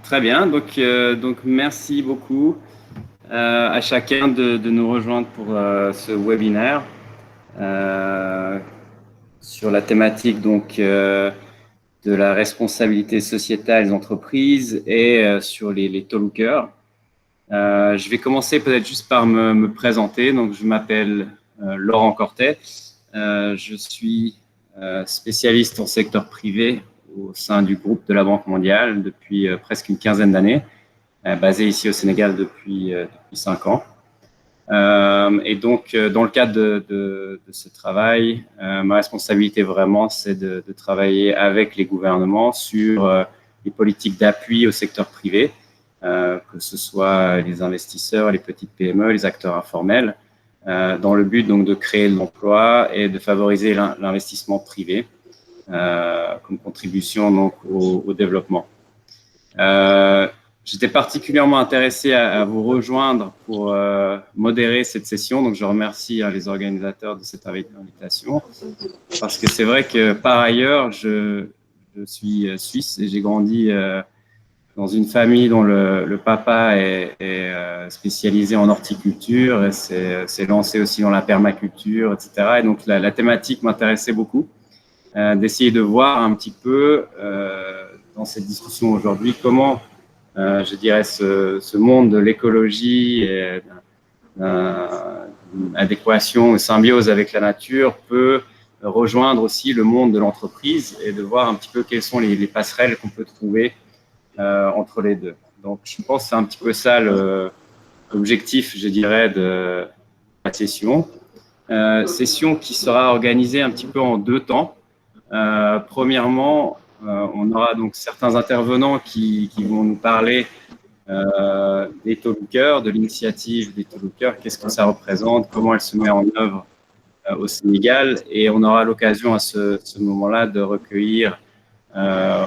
Très bien, donc merci beaucoup à chacun de nous rejoindre pour ce webinaire sur la thématique de la responsabilité sociétale des entreprises et sur les taux-lookers. Je vais commencer peut-être juste par me présenter. Donc, je m'appelle Laurent Cortet. Je suis spécialiste en secteur privé au sein du groupe de la Banque mondiale depuis presque une quinzaine d'années, basé ici au Sénégal depuis 5 ans. Et donc, dans le cadre de ce travail, ma responsabilité vraiment, c'est de travailler avec les gouvernements sur les politiques d'appui au secteur privé, que ce soit les investisseurs, les petites PME, les acteurs informels, dans le but donc de créer de l'emploi et de favoriser l'investissement privé comme contribution donc au développement. J'étais particulièrement intéressé à vous rejoindre pour modérer cette session, donc je remercie les organisateurs de cette invitation, parce que c'est vrai que par ailleurs, je suis suisse et j'ai grandi dans une famille dont le papa est spécialisé en horticulture et s'est lancé aussi dans la permaculture, etc. Et donc la thématique m'intéressait beaucoup, d'essayer de voir un petit peu dans cette discussion aujourd'hui comment je dirais, ce monde de l'écologie et adéquation, symbiose avec la nature peut rejoindre aussi le monde de l'entreprise et de voir un petit peu quelles sont les passerelles qu'on peut trouver entre les deux. Donc, je pense que c'est un petit peu ça l'objectif, je dirais, de la session. Session qui sera organisée un petit peu en 2 temps. Premièrement, on aura donc certains intervenants qui vont nous parler des taux-lookers, de l'initiative des taux-lookers, qu'est-ce que ça représente, comment elle se met en œuvre au Sénégal. Et on aura l'occasion à ce moment-là de recueillir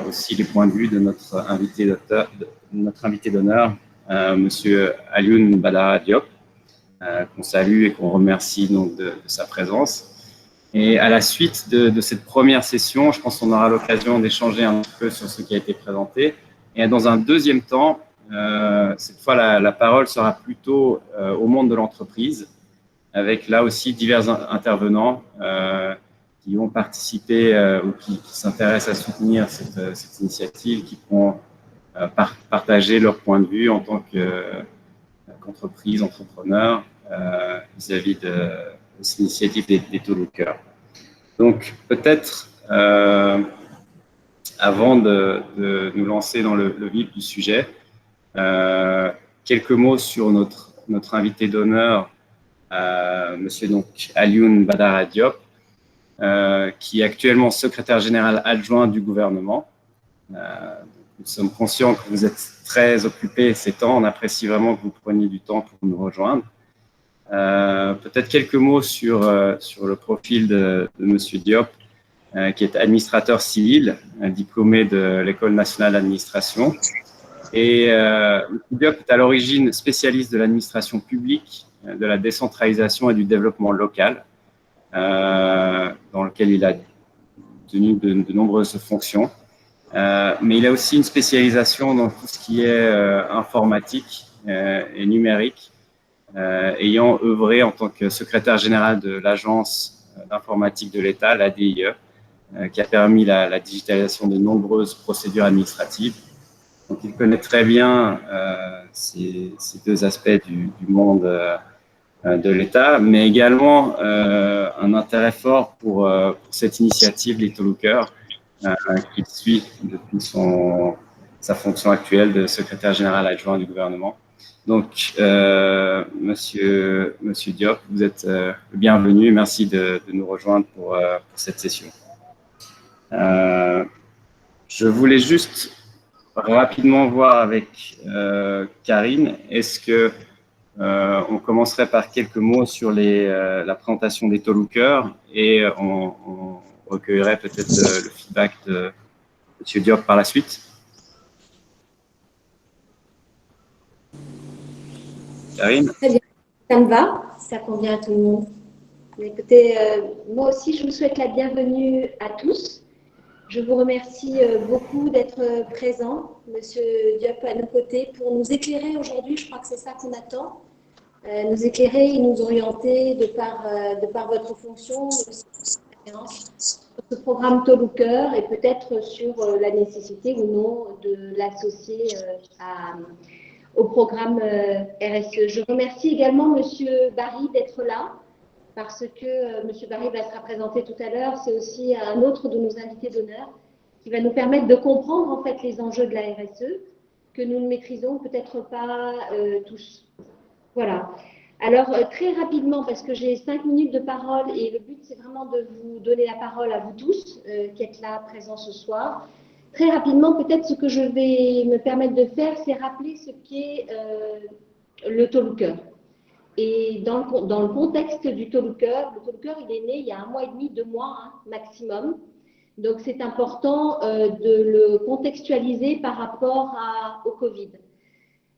aussi les points de vue de notre invité d'honneur, Monsieur Alioune Badara Diop, qu'on salue et qu'on remercie donc de sa présence. Et à la suite de cette première session, je pense qu'on aura l'occasion d'échanger un peu sur ce qui a été présenté. Et dans un deuxième temps, cette fois, la parole sera plutôt au monde de l'entreprise, avec là aussi divers intervenants qui ont participé ou qui s'intéressent à soutenir cette initiative, qui pourront partager leur point de vue en tant qu'entreprise, entrepreneur, vis-à-vis de cette initiative des taux-lookers. Donc, peut-être, avant de nous lancer dans le vif du sujet, quelques mots sur notre invité d'honneur, Monsieur donc Alioune Badara Diop, qui est actuellement secrétaire général adjoint du gouvernement. Nous sommes conscients que vous êtes très occupé ces temps. On apprécie vraiment que vous preniez du temps pour nous rejoindre. Peut-être quelques mots sur le profil de Monsieur Diop, qui est administrateur civil, diplômé de l'École nationale d'administration. Et Diop est à l'origine spécialiste de l'administration publique, de la décentralisation et du développement local, dans lequel il a tenu de nombreuses fonctions. Mais il a aussi une spécialisation dans tout ce qui est informatique et numérique, ayant œuvré en tant que secrétaire général de l'Agence d'informatique de l'État, l'ADIE, qui a permis la digitalisation de nombreuses procédures administratives. Donc, il connaît très bien ces 2 aspects du monde de l'État, mais également un intérêt fort pour cette initiative, les taux-lookers, qu'il suit depuis sa fonction actuelle de secrétaire général adjoint du gouvernement. Donc, Monsieur Diop, vous êtes le bienvenu. Merci de nous rejoindre pour cette session. Je voulais juste rapidement voir avec Karine, est-ce que on commencerait par quelques mots sur la présentation des taux-lookers et on recueillerait peut-être le feedback de M. Diop par la suite. Karine? Très bien, ça me va, ça convient à tout le monde. Écoutez, moi aussi, je vous souhaite la bienvenue à tous. Je vous remercie beaucoup d'être présent, Monsieur Diop, à nos côtés, pour nous éclairer aujourd'hui. Je crois que c'est ça qu'on attend. Nous éclairer et nous orienter de par votre fonction, mais aussi votre expérience, sur ce programme Tolooker et peut-être sur la nécessité ou non de l'associer au programme RSE. Je remercie également Monsieur Barry d'être là, parce que Monsieur Barry va se présenter tout à l'heure. C'est aussi un autre de nos invités d'honneur qui va nous permettre de comprendre en fait les enjeux de la RSE que nous ne maîtrisons peut-être pas tous. Voilà. Alors, très rapidement, parce que j'ai 5 minutes de parole et le but, c'est vraiment de vous donner la parole à vous tous qui êtes là, présents ce soir. Très rapidement, peut-être ce que je vais me permettre de faire, c'est rappeler ce qu'est le Tolooker. Et dans le contexte du Tolooker, le Tolooker, il est né il y a 1 mois et demi, 2 mois maximum. Donc, c'est important de le contextualiser par rapport au Covid.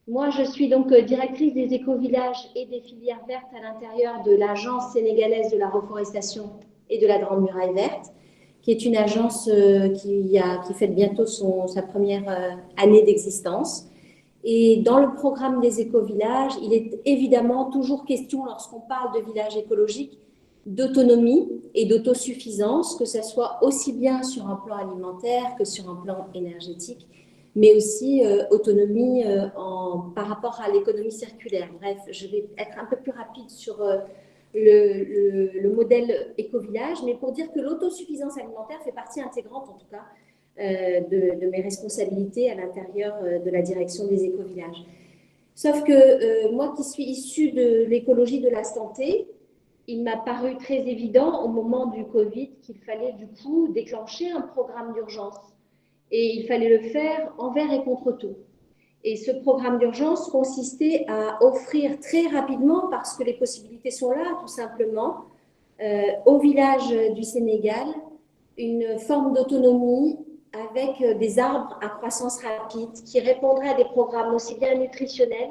Moi, je suis donc directrice des éco-villages et des filières vertes à l'intérieur de l'Agence sénégalaise de la reforestation et de la Grande Muraille Verte, qui est une agence qui fête bientôt sa première année d'existence. Et dans le programme des éco-villages, il est évidemment toujours question, lorsqu'on parle de village écologique, d'autonomie et d'autosuffisance, que ce soit aussi bien sur un plan alimentaire que sur un plan énergétique, mais aussi autonomie par rapport à l'économie circulaire. Bref, je vais être un peu plus rapide sur le modèle éco-village, mais pour dire que l'autosuffisance alimentaire fait partie intégrante, en tout cas, de mes responsabilités à l'intérieur de la direction des éco-villages. Sauf que moi qui suis issue de l'écologie de la santé, il m'a paru très évident au moment du Covid qu'il fallait du coup déclencher un programme d'urgence. Et il fallait le faire envers et contre tout. Et ce programme d'urgence consistait à offrir très rapidement, parce que les possibilités sont là tout simplement, au village du Sénégal, une forme d'autonomie avec des arbres à croissance rapide qui répondraient à des programmes aussi bien nutritionnels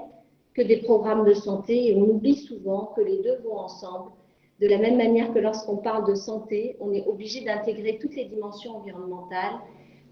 que des programmes de santé. Et on oublie souvent que les deux vont ensemble. De la même manière que lorsqu'on parle de santé, on est obligé d'intégrer toutes les dimensions environnementales,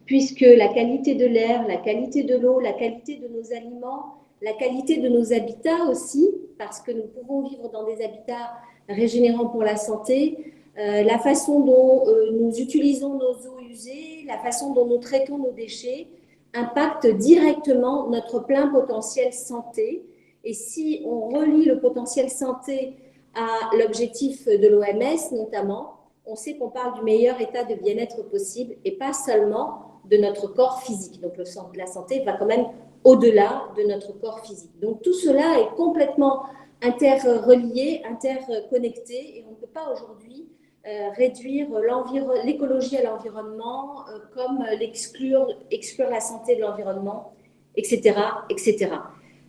puisque la qualité de l'air, la qualité de l'eau, la qualité de nos aliments, la qualité de nos habitats aussi, parce que nous pouvons vivre dans des habitats régénérants pour la santé, la façon dont nous utilisons nos eaux usées, la façon dont nous traitons nos déchets, impacte directement notre plein potentiel santé. Et si on relie le potentiel santé à l'objectif de l'OMS notamment, on sait qu'on parle du meilleur état de bien-être possible et pas seulement de notre corps physique. Donc la santé va quand même au-delà de notre corps physique. Donc tout cela est complètement interrelié, interconnecté, et on ne peut pas aujourd'hui réduire l'écologie à l'environnement comme exclure la santé de l'environnement, etc., etc.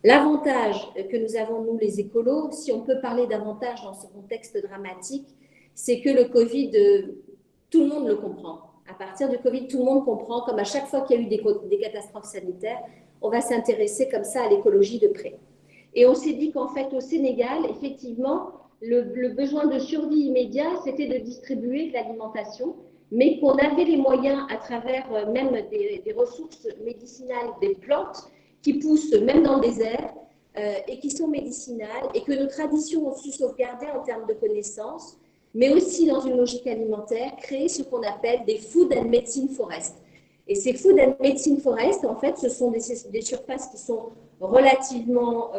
L'avantage que nous avons, nous les écolos, si on peut parler d'avantage dans ce contexte dramatique, c'est que le Covid, tout le monde le comprend. À partir du Covid, tout le monde comprend, comme à chaque fois qu'il y a eu des catastrophes sanitaires, on va s'intéresser comme ça à l'écologie de près. Et on s'est dit qu'en fait, au Sénégal, effectivement, le besoin de survie immédiat, c'était de distribuer de l'alimentation, mais qu'on avait les moyens, à travers même des ressources médicinales, des plantes qui poussent même dans le désert et qui sont médicinales, et que nos traditions ont su sauvegarder en termes de connaissances, mais aussi dans une logique alimentaire, créer ce qu'on appelle des Food and Medicine Forests. Et ces Food and Medicine Forests, en fait, ce sont des surfaces qui sont relativement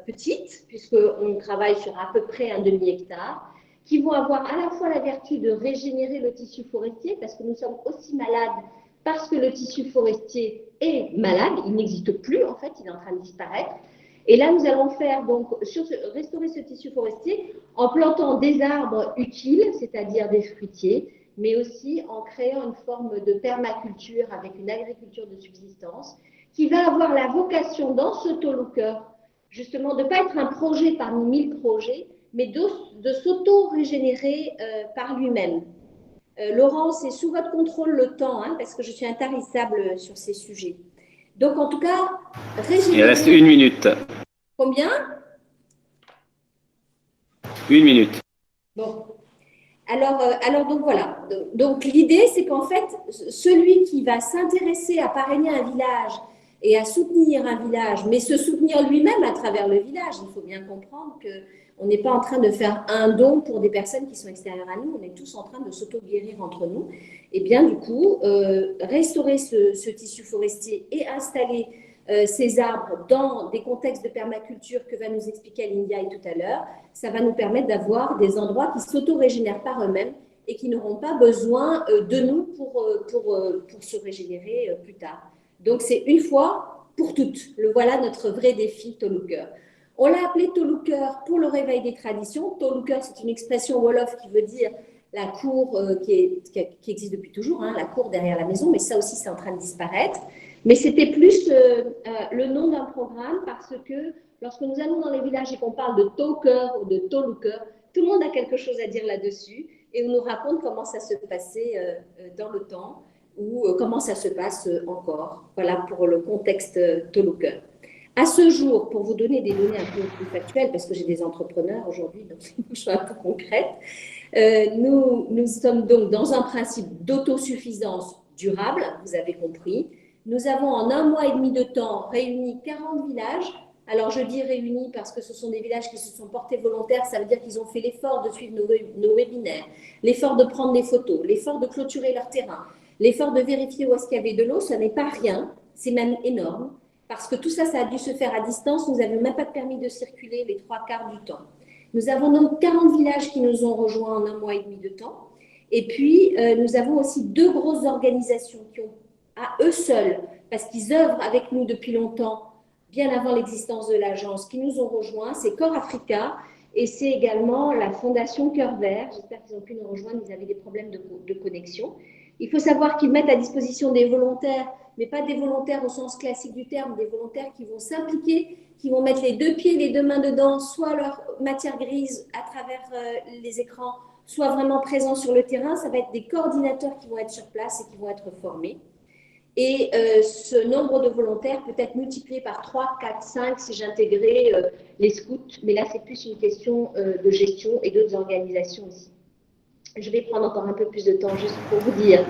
petites, puisqu'on travaille sur à peu près un demi-hectare, qui vont avoir à la fois la vertu de régénérer le tissu forestier, parce que nous sommes aussi malades, parce que le tissu forestier est malade, il n'existe plus, en fait, il est en train de disparaître. Et là, nous allons faire donc restaurer ce tissu forestier en plantant des arbres utiles, c'est-à-dire des fruitiers, mais aussi en créant une forme de permaculture avec une agriculture de subsistance qui va avoir la vocation dans ce Tolooker, justement, de ne pas être un projet parmi 1000 projets, mais de s'auto-régénérer par lui-même. Laurent, c'est sous votre contrôle le temps, parce que je suis intarissable sur ces sujets. Donc, en tout cas, il reste 1 minute. Combien? 1 minute. Bon. Alors donc voilà. Donc l'idée, c'est qu'en fait, celui qui va s'intéresser à parrainer un village et à soutenir un village, mais se soutenir lui-même à travers le village, il faut bien comprendre qu'on n'est pas en train de faire un don pour des personnes qui sont extérieures à nous, on est tous en train de s'auto-guérir entre nous. Et bien du coup, restaurer ce tissu forestier et installer ces arbres dans des contextes de permaculture que va nous expliquer Aline Ndiaye tout à l'heure, ça va nous permettre d'avoir des endroits qui s'auto-régénèrent par eux-mêmes et qui n'auront pas besoin de nous pour se régénérer plus tard. Donc c'est une fois pour toutes. Voilà notre vrai défi Toluker. On l'a appelé Toluker pour le réveil des traditions. Toluker, c'est une expression wolof qui veut dire la cour qui existe depuis toujours, hein, la cour derrière la maison, mais ça aussi c'est en train de disparaître. Mais c'était plus le nom d'un programme parce que lorsque nous allons dans les villages et qu'on parle de Toker ou de Toluker, tout le monde a quelque chose à dire là-dessus et on nous raconte comment ça se passait dans le temps ou comment ça se passe encore. Voilà pour le contexte Toluker. À ce jour, pour vous donner des données un peu plus factuelles, parce que j'ai des entrepreneurs aujourd'hui, donc je suis un peu concrète, nous sommes donc dans un principe d'autosuffisance durable, vous avez compris. Nous avons en 1 mois et demi de temps réuni 40 villages. Alors je dis réunis parce que ce sont des villages qui se sont portés volontaires, ça veut dire qu'ils ont fait l'effort de suivre nos webinaires, l'effort de prendre des photos, l'effort de clôturer leur terrain, l'effort de vérifier où est-ce qu'il y avait de l'eau, ça n'est pas rien, c'est même énorme, parce que tout ça, ça a dû se faire à distance, nous n'avions même pas de permis de circuler les 3/4 du temps. Nous avons donc 40 villages qui nous ont rejoints en 1 mois et demi de temps, et puis nous avons aussi 2 grosses organisations qui ont à eux seuls, parce qu'ils œuvrent avec nous depuis longtemps, bien avant l'existence de l'agence, qui nous ont rejoints, c'est Corps Africa et c'est également la Fondation Cœur Vert. J'espère qu'ils ont pu nous rejoindre, ils avaient des problèmes de connexion. Il faut savoir qu'ils mettent à disposition des volontaires, mais pas des volontaires au sens classique du terme, des volontaires qui vont s'impliquer, qui vont mettre les 2 pieds, les 2 mains dedans, soit leur matière grise à travers les écrans, soit vraiment présents sur le terrain. Ça va être des coordinateurs qui vont être sur place et qui vont être formés. Et ce nombre de volontaires peut être multiplié par 3, 4, 5 si j'intégrais les scouts, mais là c'est plus une question de gestion et d'autres organisations aussi. Je vais prendre encore un peu plus de temps juste pour vous dire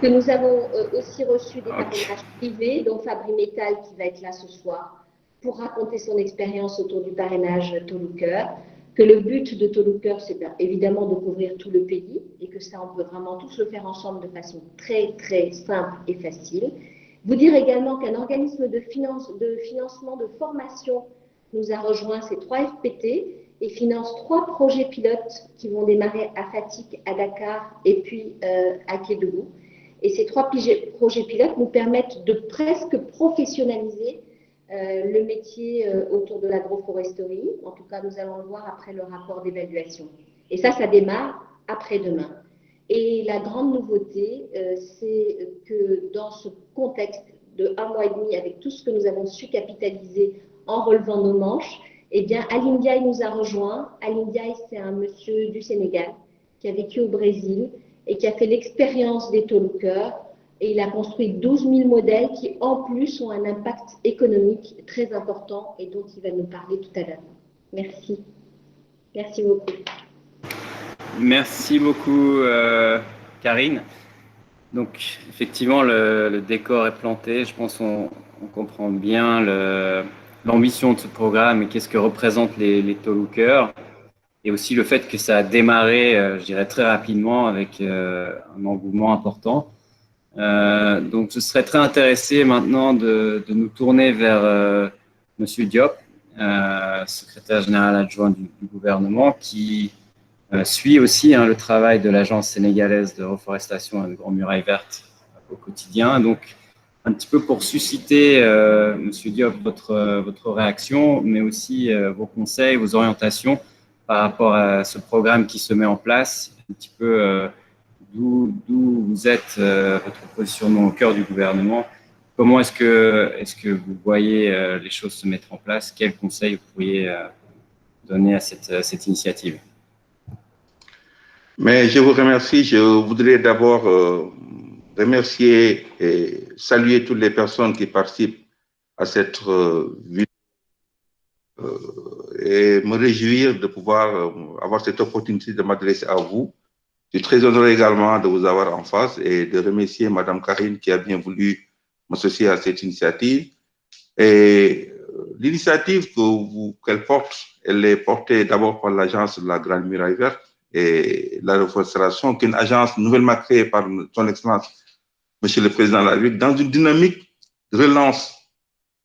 que nous avons aussi reçu des parrainages privés, dont Fabri Metal qui va être là ce soir pour raconter son expérience autour du parrainage Toluker, que le but de Toluker, c'est évidemment de couvrir tout le pays et que ça, on peut vraiment tous le faire ensemble de façon très, très simple et facile. Vous dire également qu'un organisme de financement de formation nous a rejoint, c'est 3FPT, et finance 3 projets pilotes qui vont démarrer à Fatick, à Dakar et puis à Kédougou. Et ces 3 projets pilotes nous permettent de presque professionnaliser le métier autour de l'agroforesterie. En tout cas, nous allons le voir après le rapport d'évaluation. Et ça démarre après-demain. Et la grande nouveauté, c'est que dans ce contexte de 1 mois et demi, avec tout ce que nous avons su capitaliser en relevant nos manches, eh bien, Aline Ndiaye nous a rejoints. Aline Ndiaye, c'est un monsieur du Sénégal qui a vécu au Brésil et qui a fait l'expérience des Toluker. Et il a construit 12 000 modèles qui, en plus, ont un impact économique très important et dont il va nous parler tout à l'heure. Merci. Merci beaucoup. Merci beaucoup, Karine. Donc, effectivement, le décor est planté. Je pense qu'on comprend bien l'ambition de ce programme et qu'est-ce que représentent les Toluker. Et aussi le fait que ça a démarré, je dirais, très rapidement avec un engouement important. Donc, je serais très intéressé maintenant de nous tourner vers Monsieur Diop, secrétaire général adjoint du gouvernement, qui suit aussi le travail de l'Agence sénégalaise de reforestation et de Grande Muraille Verte au quotidien. Donc, un petit peu pour susciter, Monsieur Diop, votre réaction, mais aussi vos conseils, vos orientations par rapport à ce programme qui se met en place, un petit peu d'où vous êtes, votre positionnement au cœur du gouvernement. Comment est-ce que vous voyez les choses se mettre en place? Quels conseils vous pourriez donner à cette initiative? Mais je vous remercie. Je voudrais d'abord remercier et saluer toutes les personnes qui participent à cette vidéo et me réjouir de pouvoir avoir cette opportunité de m'adresser à vous Je suis très honoré également de vous avoir en face et de remercier Mme Karine qui a bien voulu m'associer à cette initiative. Et l'initiative qu'elle porte, elle est portée d'abord par l'agence de la Grande Muraille Verte et la reforestation, qui est une agence nouvellement créée par son Excellence, Monsieur le Président de la République, dans une dynamique de relance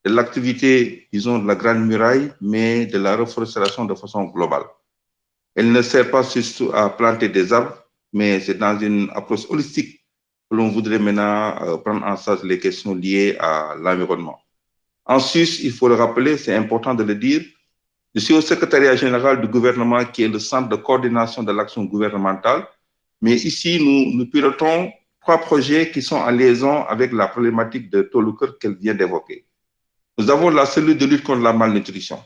de l'activité, disons, de la Grande Muraille, mais de la reforestation de façon globale. Elle ne sert pas surtout à planter des arbres, mais c'est dans une approche holistique que l'on voudrait maintenant prendre en charge les questions liées à l'environnement. En Suisse, il faut le rappeler, c'est important de le dire, je suis au secrétariat général du gouvernement qui est le centre de coordination de l'action gouvernementale, mais ici, nous pilotons 3 projets qui sont en liaison avec la problématique de Toluker qu'elle vient d'évoquer. Nous avons la cellule de lutte contre la malnutrition. Vous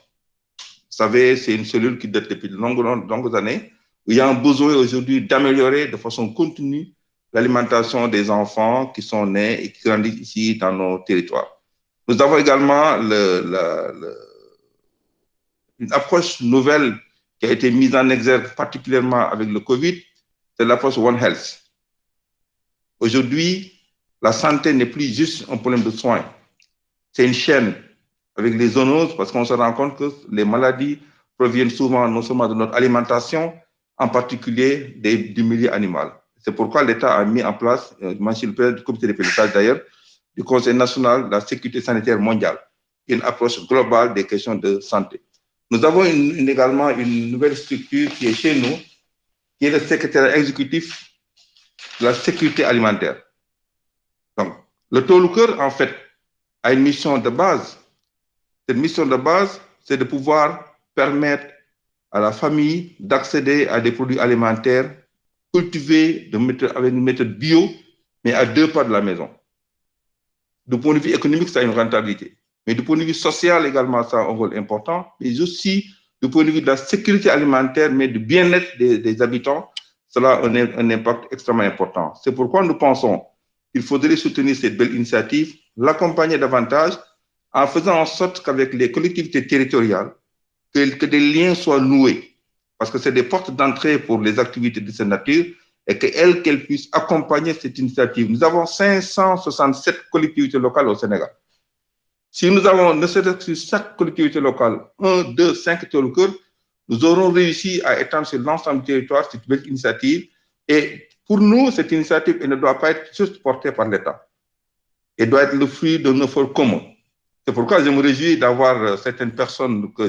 savez, c'est une cellule qui date depuis de longues années, où il y a un besoin aujourd'hui d'améliorer de façon continue l'alimentation des enfants qui sont nés et qui grandissent ici dans nos territoires. Nous avons également une approche nouvelle qui a été mise en exergue particulièrement avec le Covid, c'est l'approche One Health. Aujourd'hui, la santé n'est plus juste un problème de soins, c'est une chaîne avec les zoonoses parce qu'on se rend compte que les maladies proviennent souvent non seulement de notre alimentation, en particulier du milieu animal. C'est pourquoi l'État a mis en place, moi je suis le président du comité de pilotage d'ailleurs, du Conseil national de la sécurité sanitaire mondiale, une approche globale des questions de santé. Nous avons également une nouvelle structure qui est chez nous, qui est le secrétaire exécutif de la sécurité alimentaire. Donc, le Toluker, en fait, a une mission de base. Cette mission de base, c'est de pouvoir permettre à la famille d'accéder à des produits alimentaires cultivés avec une méthode bio, mais à 2 pas de la maison. Du point de vue économique, ça a une rentabilité. Mais du point de vue social également, ça a un rôle important. Mais aussi du point de vue de la sécurité alimentaire, mais du bien-être des habitants, cela a un impact extrêmement important. C'est pourquoi nous pensons qu'il faudrait soutenir cette belle initiative, l'accompagner davantage en faisant en sorte qu'avec les collectivités territoriales, que des liens soient noués. Parce que c'est des portes d'entrée pour les activités de cette nature et qu'elles puissent accompagner cette initiative. Nous avons 567 collectivités locales au Sénégal. Si nous avons, ne serait-ce que sur chaque collectivité locale, 1, 2, 5 Toluker, nous aurons réussi à étendre sur l'ensemble du territoire cette belle initiative. Et pour nous, cette initiative elle ne doit pas être juste portée par l'État. Elle doit être le fruit d'un effort commun. C'est pourquoi je me réjouis d'avoir certaines personnes que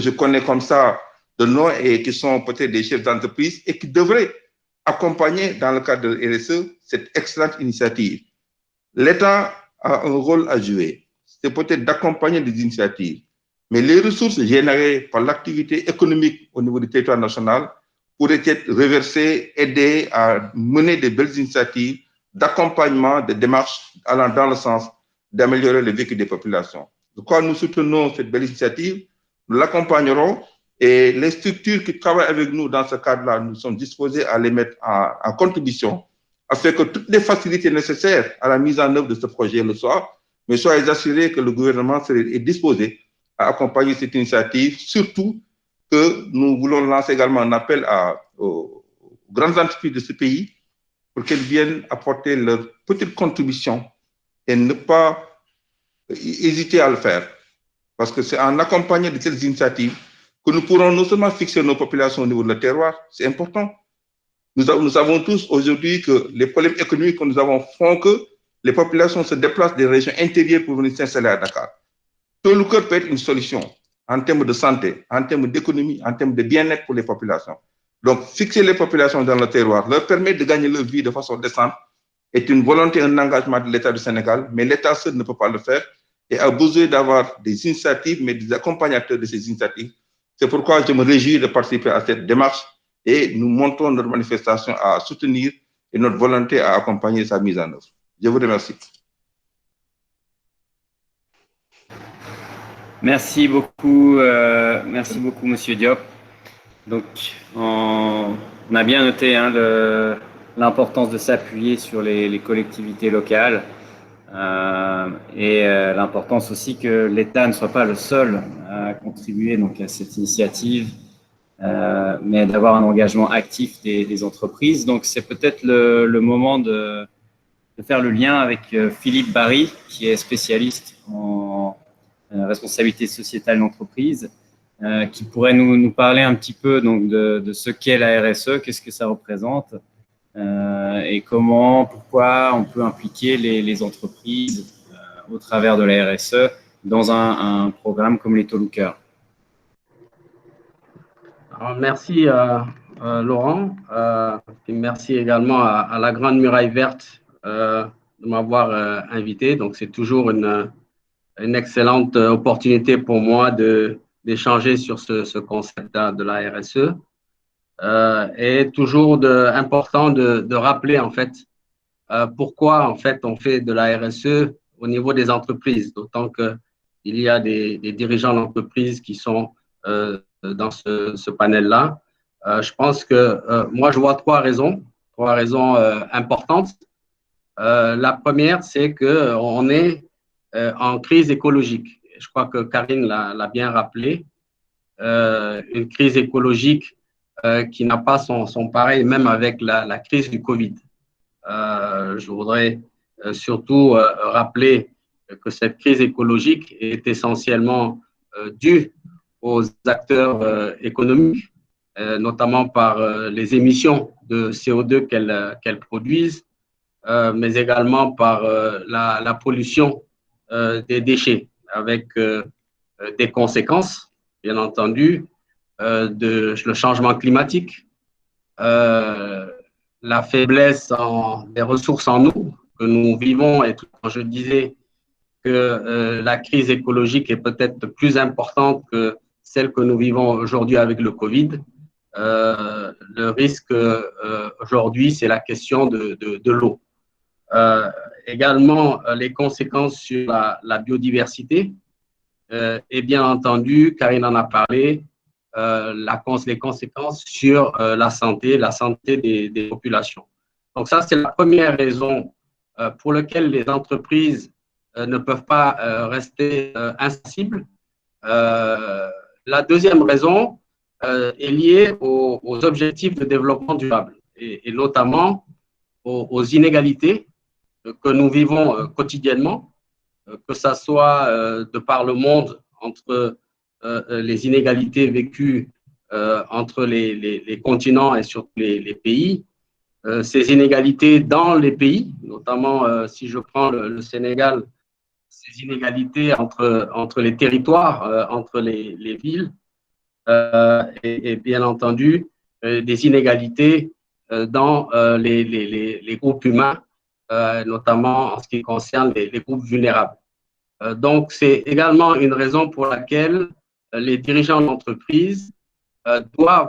je connais comme ça de nom et qui sont peut-être des chefs d'entreprise et qui devraient accompagner dans le cadre de RSE cette excellente initiative. L'État a un rôle à jouer. C'est peut-être d'accompagner des initiatives. Mais les ressources générées par l'activité économique au niveau du territoire national pourraient être reversées, aider à mener de belles initiatives d'accompagnement, de démarches allant dans le sens d'améliorer le vécu des populations. Donc, quand nous soutenons cette belle initiative, nous l'accompagnerons et les structures qui travaillent avec nous dans ce cadre-là, nous sommes disposés à les mettre en contribution afin que toutes les facilités nécessaires à la mise en œuvre de ce projet le soient, mais soyez assurés que le gouvernement est disposé à accompagner cette initiative, surtout que nous voulons lancer également un appel aux grandes entreprises de ce pays pour qu'elles viennent apporter leur petite contribution et ne pas hésiter à le faire. Parce que c'est en accompagnant de telles initiatives que nous pourrons non seulement fixer nos populations au niveau de leur terroir, c'est important. Nous savons tous aujourd'hui que les problèmes économiques que nous avons font que les populations se déplacent des régions intérieures pour venir s'installer à Dakar. Toluker peut être une solution en termes de santé, en termes d'économie, en termes de bien-être pour les populations. Donc, fixer les populations dans le terroir leur permet de gagner leur vie de façon décente est une volonté, un engagement de l'État du Sénégal, mais l'État seul ne peut pas le faire et a besoin d'avoir des initiatives, mais des accompagnateurs de ces initiatives. C'est pourquoi je me réjouis de participer à cette démarche et nous montrons notre manifestation à soutenir et notre volonté à accompagner sa mise en œuvre. Je vous remercie. Merci beaucoup, Monsieur Diop. Donc, on a bien noté l'importance de s'appuyer sur les collectivités locales et l'importance aussi que l'État ne soit pas le seul à contribuer donc, à cette initiative mais d'avoir un engagement actif des entreprises. Donc, c'est peut-être le moment de faire le lien avec Philippe Barry, qui est spécialiste en responsabilité sociétale d'entreprise, qui pourrait nous parler un petit peu donc, de ce qu'est la RSE, qu'est-ce que ça représente, et pourquoi on peut impliquer les entreprises au travers de la RSE dans un programme comme les Tolucœurs. Merci Laurent, et merci également à la Grande Muraille Verte de m'avoir invité. Donc c'est toujours une excellente opportunité pour moi d'échanger sur ce concept de la RSE. Et toujours important de rappeler en fait pourquoi en fait on fait de la RSE au niveau des entreprises, d'autant que il y a des dirigeants d'entreprise qui sont dans ce panel-là. Je pense que moi je vois trois raisons importantes. La première, c'est que on est en crise écologique. Je crois que Karine l'a bien rappelé. Une crise écologique qui n'a pas son pareil, même avec la crise du Covid. Je voudrais surtout rappeler que cette crise écologique est essentiellement due aux acteurs économiques, notamment par les émissions de CO2 qu'elles produisent, mais également par la pollution des déchets, avec des conséquences, bien entendu, le changement climatique, la faiblesse des ressources en eau que nous vivons, et quand je disais que la crise écologique est peut-être plus importante que celle que nous vivons aujourd'hui avec le Covid, le risque aujourd'hui, c'est la question de l'eau. Également, les conséquences sur la biodiversité, et bien entendu, Karine en a parlé, les conséquences sur la santé des populations. Donc ça, c'est la première raison pour laquelle les entreprises ne peuvent pas rester insensibles. La deuxième raison est liée aux objectifs de développement durable et notamment aux inégalités que nous vivons quotidiennement, que ce soit de par le monde entre les inégalités vécues entre les continents et surtout les pays, ces inégalités dans les pays, notamment si je prends le Sénégal, ces inégalités entre les territoires, entre les villes, et bien entendu des inégalités dans les groupes humains, notamment en ce qui concerne les groupes vulnérables. Donc, c'est également une raison pour laquelle les dirigeants d'entreprise doivent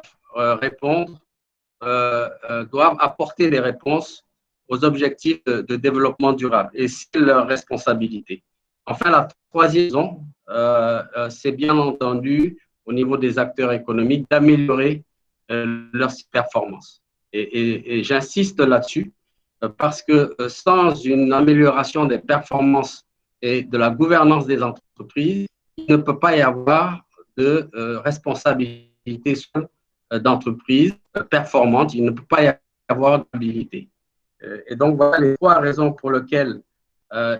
doivent apporter des réponses aux objectifs de développement durable, et c'est leur responsabilité. Enfin, la troisième raison, c'est bien entendu au niveau des acteurs économiques d'améliorer leur performance. Et j'insiste là-dessus parce que sans une amélioration des performances et de la gouvernance des entreprises, il ne peut pas y avoir de responsabilité d'entreprise performante, il ne peut pas y avoir d'habilité. Et donc, voilà les trois raisons pour lesquelles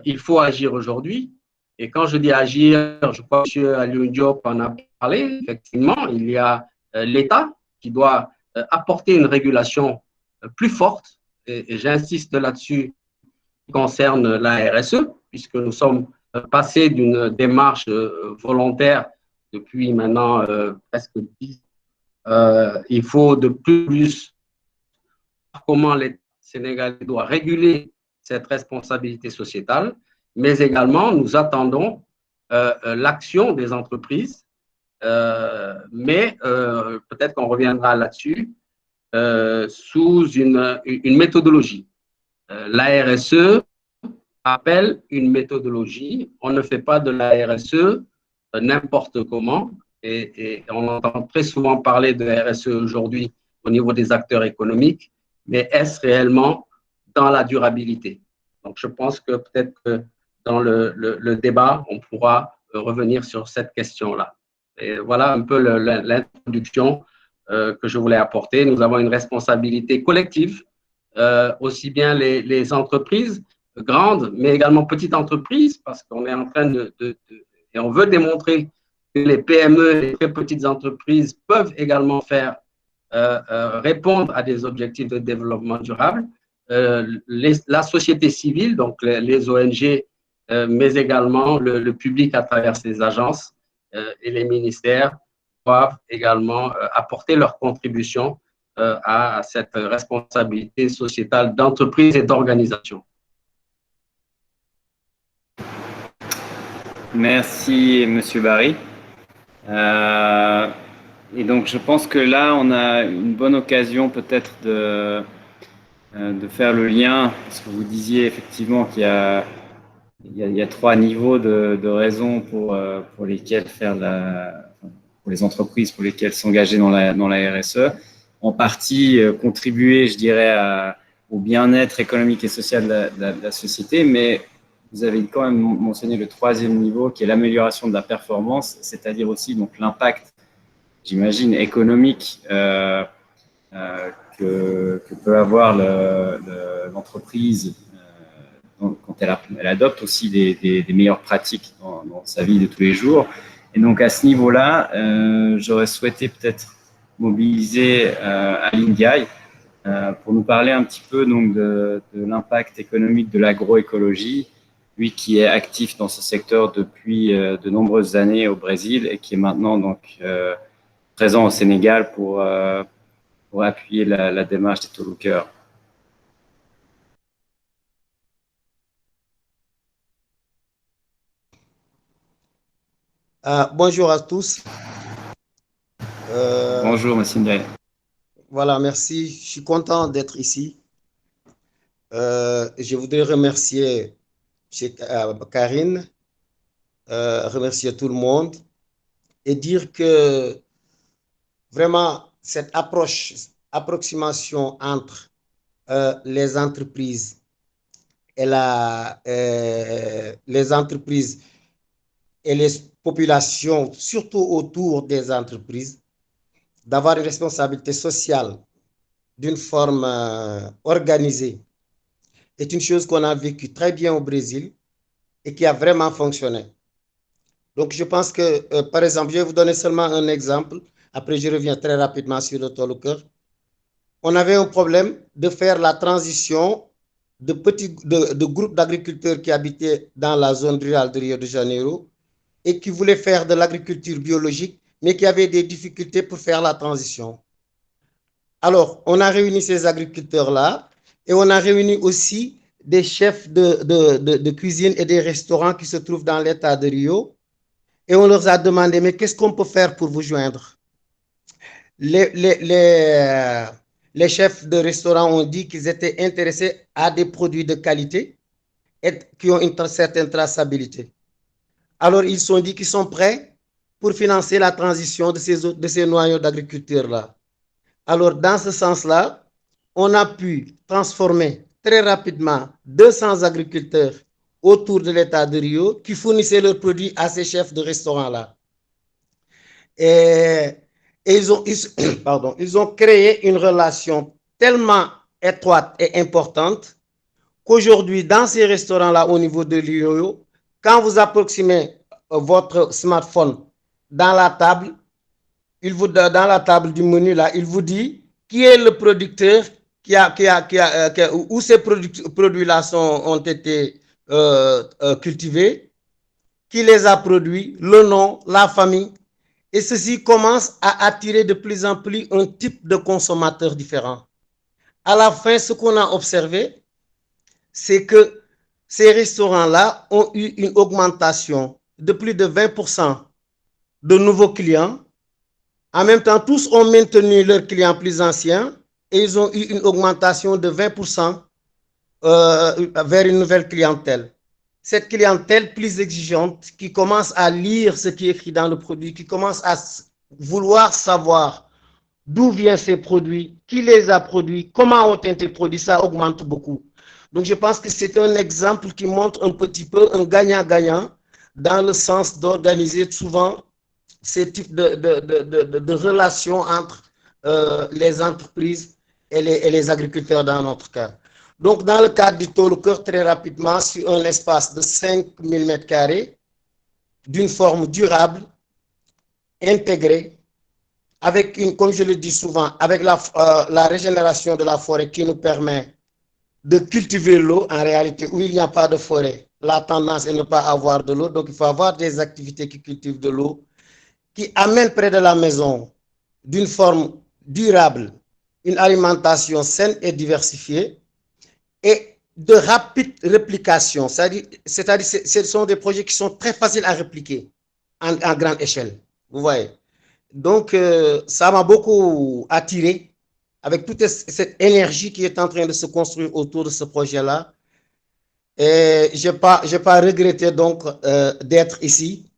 il faut agir aujourd'hui. Et quand je dis agir, je crois que M. Alioune Diop en a parlé, effectivement, il y a l'État qui doit apporter une régulation plus forte, et j'insiste là-dessus, qui concerne la RSE, puisque nous sommes passés d'une démarche volontaire depuis maintenant presque 10 ans. Il faut de plus comment les Sénégalais doivent réguler cette responsabilité sociétale, mais également nous attendons l'action des entreprises, mais peut-être qu'on reviendra là-dessus, sous une méthodologie. La RSE appelle une méthodologie. On ne fait pas de la RSE n'importe comment, et on entend très souvent parler de RSE aujourd'hui au niveau des acteurs économiques, mais est-ce réellement dans la durabilité? Donc, je pense que peut-être que dans le débat, on pourra revenir sur cette question-là. Et voilà un peu l'introduction que je voulais apporter. Nous avons une responsabilité collective, aussi bien les entreprises grandes, mais également petites entreprises, parce qu'on est en train et on veut démontrer que les PME, les très petites entreprises peuvent également faire répondre à des objectifs de développement durable. La société civile, donc les ONG, mais également le public à travers ses agences et les ministères doivent également apporter leur contribution à cette responsabilité sociétale d'entreprise et d'organisation. Merci, Monsieur Barry. Et donc, je pense que là, on a une bonne occasion peut-être de faire le lien, parce que vous disiez effectivement qu'il y a 3 niveaux de raisons pour lesquelles pour les entreprises, pour lesquelles s'engager dans la RSE. En partie contribuer, je dirais, au bien-être économique et social de la société, mais vous avez quand même mentionné le 3e niveau, qui est l'amélioration de la performance, c'est-à-dire aussi donc l'impact, j'imagine, économique que peut avoir l'entreprise quand elle adopte aussi des meilleures pratiques dans sa vie de tous les jours. Et donc, à ce niveau-là, j'aurais souhaité peut-être mobiliser Aline Diaye pour nous parler un petit peu donc, de l'impact économique de l'agroécologie, lui qui est actif dans ce secteur depuis de nombreuses années au Brésil et qui est maintenant donc présent au Sénégal pour appuyer la démarche des Taux Cœur. Bonjour à tous. Bonjour, M. Ndiaye. Voilà, merci. Je suis content d'être ici. Je voudrais remercier Karine, remercier tout le monde et dire que vraiment cette approximation entre les entreprises et les entreprises et les populations, surtout autour des entreprises, d'avoir une responsabilité sociale d'une forme organisée est une chose qu'on a vécue très bien au Brésil et qui a vraiment fonctionné. Donc, je pense que, par exemple, je vais vous donner seulement un exemple. Après, je reviens très rapidement sur le Taux Cœur. On avait un problème de faire la transition de groupes d'agriculteurs qui habitaient dans la zone rurale de Rio de Janeiro et qui voulaient faire de l'agriculture biologique, mais qui avaient des difficultés pour faire la transition. Alors, on a réuni ces agriculteurs-là et on a réuni aussi des chefs de cuisine et des restaurants qui se trouvent dans l'État de Rio et on leur a demandé, mais qu'est-ce qu'on peut faire pour vous joindre? Les chefs de restaurants ont dit qu'ils étaient intéressés à des produits de qualité et qui ont une certaine traçabilité. Alors, ils se sont dit qu'ils sont prêts pour financer la transition de ces noyaux d'agriculteurs-là. Alors, dans ce sens-là, on a pu transformer très rapidement 200 agriculteurs autour de l'État de Rio qui fournissaient leurs produits à ces chefs de restaurants-là. Et ils ont créé une relation tellement étroite et importante qu'aujourd'hui, dans ces restaurants-là, au niveau de Rio, quand vous approximez votre smartphone dans la table, dans la table du menu, là, il vous dit qui est le producteur où ces produits-là ont été cultivés, qui les a produits, le nom, la famille. Et ceci commence à attirer de plus en plus un type de consommateur différent. À la fin, ce qu'on a observé, c'est que ces restaurants-là ont eu une augmentation de plus de 20% de nouveaux clients. En même temps, tous ont maintenu leurs clients plus anciens et ils ont eu une augmentation de 20% vers une nouvelle clientèle. Cette clientèle plus exigeante qui commence à lire ce qui est écrit dans le produit, qui commence à vouloir savoir d'où viennent ces produits, qui les a produits, comment ont été produits, ça augmente beaucoup. Donc, je pense que c'est un exemple qui montre un petit peu un gagnant-gagnant dans le sens d'organiser souvent ces types de relations entre les entreprises et les agriculteurs dans notre cas. Donc, dans le cadre du Tolucœur, très rapidement, sur un espace de 5000 m², d'une forme durable, intégrée, avec une, comme je le dis souvent, avec la régénération de la forêt qui nous permet de cultiver l'eau en réalité où il n'y a pas de forêt. La tendance est de ne pas avoir de l'eau, donc il faut avoir des activités qui cultivent de l'eau, qui amènent près de la maison d'une forme durable une alimentation saine et diversifiée et de rapide réplication. C'est-à-dire ce sont des projets qui sont très faciles à répliquer en grande échelle. Vous voyez. Donc, ça m'a beaucoup attiré avec toute cette énergie qui est en train de se construire autour de ce projet-là. Et je n'ai pas regretté donc d'être ici,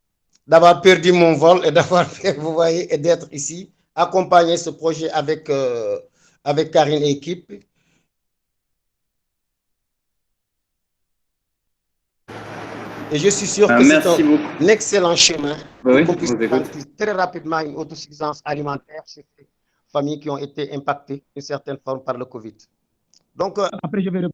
d'avoir perdu mon vol et d'avoir, vous voyez, et d'être ici, accompagner ce projet avec, avec Karine et équipe. Et je suis sûr que c'est un excellent chemin pour qu'on puisse garantir très rapidement une autosuffisance alimentaire chez ces familles qui ont été impactées d'une certaine forme par le Covid. Donc, après, je vais répondre.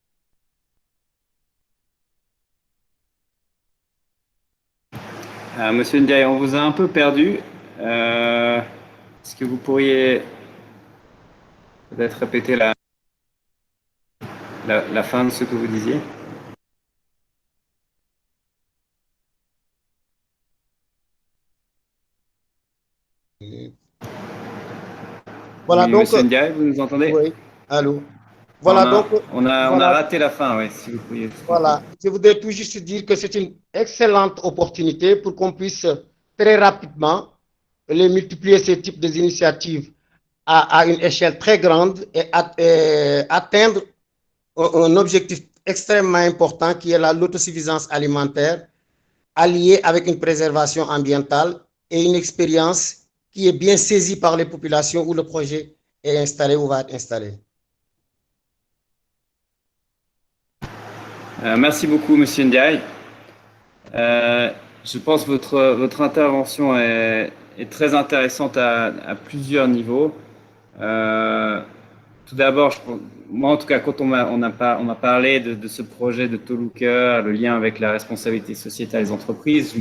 Monsieur Ndiaye, on vous a un peu perdu. Est-ce que vous pourriez peut-être répéter la fin de ce que vous disiez? Voilà, oui, donc, Monsieur Ndiaye, vous nous entendez? Oui, allô. Voilà, on a raté la fin, oui, si vous pourriez. Voilà, je voudrais tout juste dire que c'est une excellente opportunité pour qu'on puisse très rapidement les multiplier ces types d'initiatives à une échelle très grande et atteindre un objectif extrêmement important qui est l'autosuffisance alimentaire alliée avec une préservation ambientale et une expérience qui est bien saisie par les populations où le projet est installé ou va être installé. Merci beaucoup, Monsieur Ndiaye. Je pense que votre intervention est très intéressante à plusieurs niveaux. Tout d'abord, moi en tout cas, quand on m'a parlé de ce projet de Tolucœur, le lien avec la responsabilité sociétale des entreprises,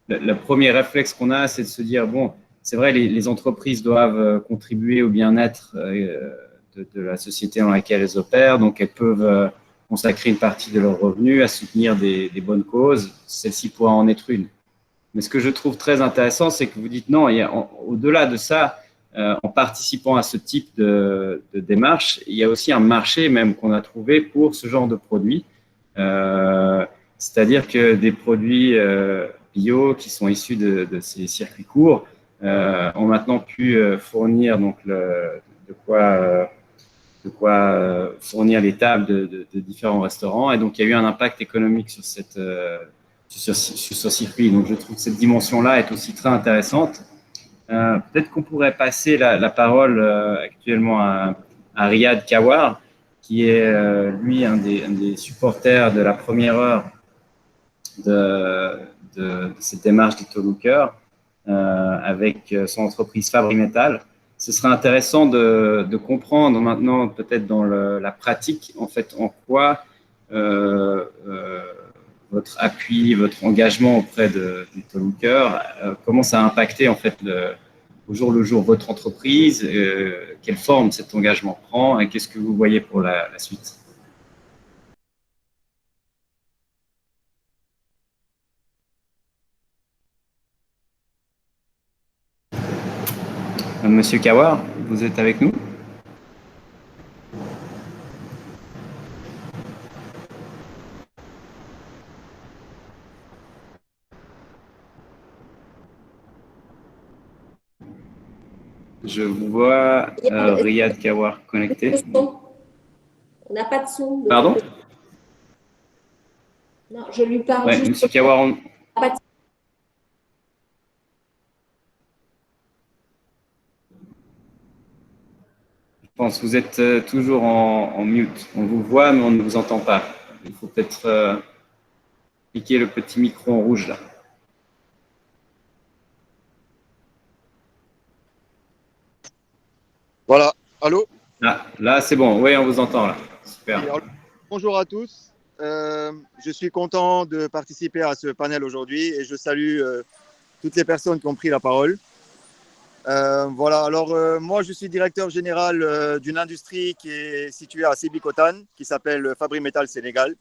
le premier réflexe qu'on a, c'est de se dire, bon, c'est vrai, les entreprises doivent contribuer au bien-être de la société dans laquelle elles opèrent, donc elles peuvent consacrer une partie de leurs revenus à soutenir des bonnes causes, celle-ci pourra en être une. Mais ce que je trouve très intéressant, c'est que vous dites non, au-delà de ça, en participant à ce type de démarche, il y a aussi un marché même qu'on a trouvé pour ce genre de produits. C'est-à-dire que des produits bio qui sont issus de ces circuits courts ont maintenant pu fournir donc de quoi fournir les tables de différents restaurants. Et donc, il y a eu un impact économique sur ce circuit. Donc, je trouve que cette dimension-là est aussi très intéressante. Peut-être qu'on pourrait passer la parole actuellement à Riyad Kawar, qui est, lui, un des supporters de la première heure de cette démarche du Tolucœur avec son entreprise Fabri Metal. Ce serait intéressant de comprendre maintenant, peut-être dans la pratique, en fait, en quoi votre appui, votre engagement auprès du Tolucœur, comment ça a impacté en fait au jour le jour votre entreprise, quelle forme cet engagement prend et qu'est-ce que vous voyez pour la suite? Monsieur Kawar, vous êtes avec nous? Je vous vois Riyad Kawar connecté. On n'a pas de son. Pardon? Non, je lui parle juste. Monsieur Kawar, je pense que vous êtes toujours en mute. On vous voit, mais on ne vous entend pas. Il faut peut-être cliquer le petit micro en rouge là. Voilà, allô? Là, c'est bon. Oui, on vous entend là. Super. Alors, bonjour à tous. Je suis content de participer à ce panel aujourd'hui et je salue toutes les personnes qui ont pris la parole. Voilà, alors moi je suis directeur général d'une industrie qui est située à Sébikotane, qui s'appelle Fabri Metal Sénégal.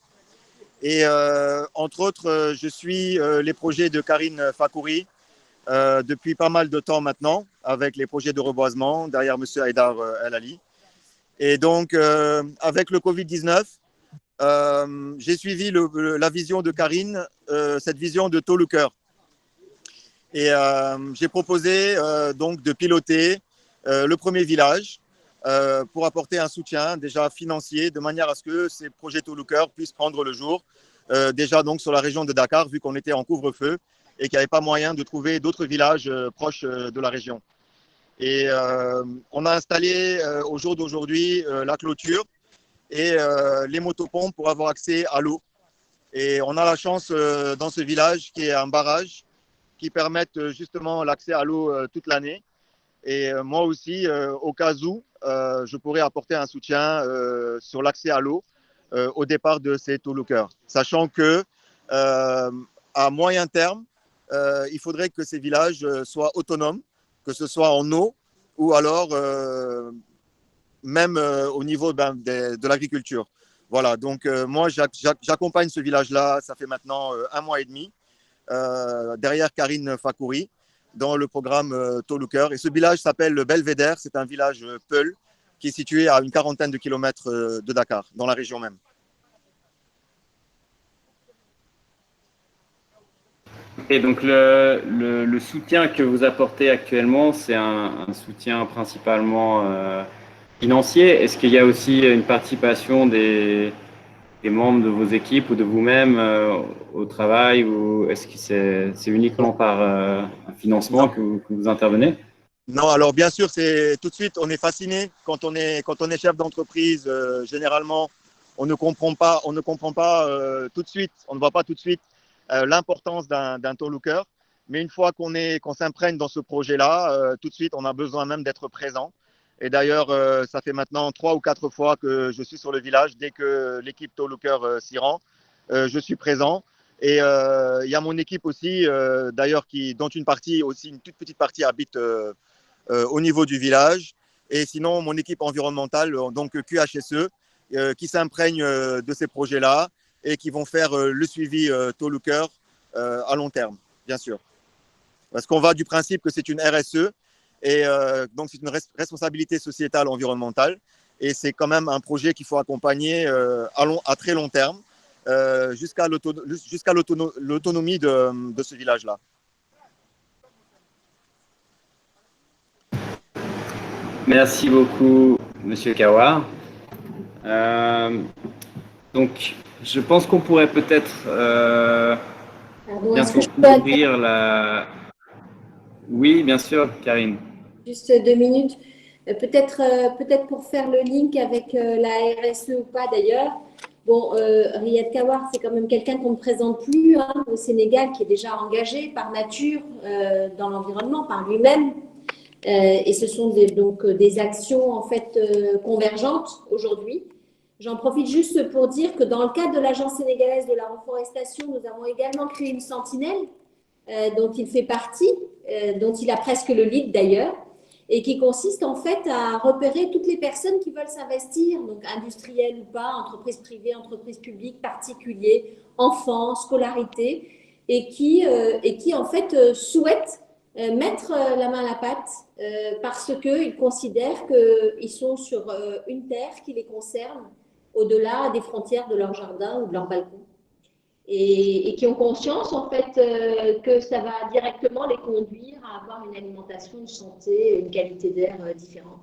Et entre autres, je suis les projets de Karine Fakouri depuis pas mal de temps maintenant, avec les projets de reboisement derrière M. Haïdar El Ali. Et donc, avec le Covid-19, j'ai suivi la vision de Karine, cette vision de tôt le cœur. Et j'ai proposé donc de piloter le premier village pour apporter un soutien déjà financier de manière à ce que ces projets tôt le cœur puissent prendre le jour déjà donc sur la région de Dakar vu qu'on était en couvre-feu et qu'il n'y avait pas moyen de trouver d'autres villages proches de la région. Et on a installé au jour d'aujourd'hui la clôture et les motopompes pour avoir accès à l'eau. Et on a la chance dans ce village qui est un barrage qui permettent justement l'accès à l'eau toute l'année. Et moi aussi, au cas où, je pourrais apporter un soutien sur l'accès à l'eau au départ de ces tôt le cœur. Sachant que à moyen terme, il faudrait que ces villages soient autonomes, que ce soit en eau ou alors même au niveau de l'agriculture. Voilà, donc moi j'accompagne ce village-là, ça fait maintenant 1 mois et demi, derrière Karine Fakouri, dans le programme Tôt le cœur. Et ce village s'appelle le Belvédère, c'est un village Peul qui est situé à une 40aine de kilomètres de Dakar, dans la région même. Et donc le soutien que vous apportez actuellement, c'est un soutien principalement financier. Est-ce qu'il y a aussi une participation des membres de vos équipes ou de vous-même au travail, ou est-ce que c'est uniquement par un financement que vous intervenez? Non, alors bien sûr, c'est tout de suite, on est fasciné quand on est chef d'entreprise. Généralement, on ne comprend pas tout de suite, on ne voit pas tout de suite l'importance d'un tôt le cœur. Mais une fois qu'on s'imprègne dans ce projet-là, tout de suite, on a besoin même d'être présent. Et d'ailleurs, ça fait maintenant 3 ou 4 fois que je suis sur le village. Dès que l'équipe tôt le cœur s'y rend, je suis présent. Et il y a mon équipe aussi, d'ailleurs, dont une toute petite partie habite au niveau du village. Et sinon, mon équipe environnementale, donc QHSE, qui s'imprègne de ces projets-là et qui vont faire le suivi tôt le cœur à long terme, bien sûr. Parce qu'on va du principe que c'est une RSE et donc c'est une responsabilité sociétale environnementale. Et c'est quand même un projet qu'il faut accompagner à très long terme jusqu'à l'autonomie de ce village-là. Merci beaucoup, Monsieur Kawar. Donc, je pense qu'on pourrait peut-être bientôt ouvrir la... Oui, bien sûr, Karine. Juste 2 minutes. Peut-être pour faire le link avec la RSE ou pas d'ailleurs. Bon, Riyad Kawar, c'est quand même quelqu'un qu'on ne présente plus au Sénégal, qui est déjà engagé par nature dans l'environnement, par lui-même. Et ce sont donc des actions en fait convergentes aujourd'hui. J'en profite juste pour dire que dans le cadre de l'Agence sénégalaise de la reforestation, nous avons également créé une sentinelle dont il fait partie, dont il a presque le lead d'ailleurs, et qui consiste en fait à repérer toutes les personnes qui veulent s'investir, donc industriels ou pas, entreprises privées, entreprises publiques, particuliers, enfants, scolarité, et qui en fait souhaitent mettre la main à la pâte parce qu'ils considèrent qu'ils sont sur une terre qui les concerne au-delà des frontières de leur jardin ou de leur balcon. Et qui ont conscience en fait que ça va directement les conduire à avoir une alimentation, une santé, une qualité d'air différente.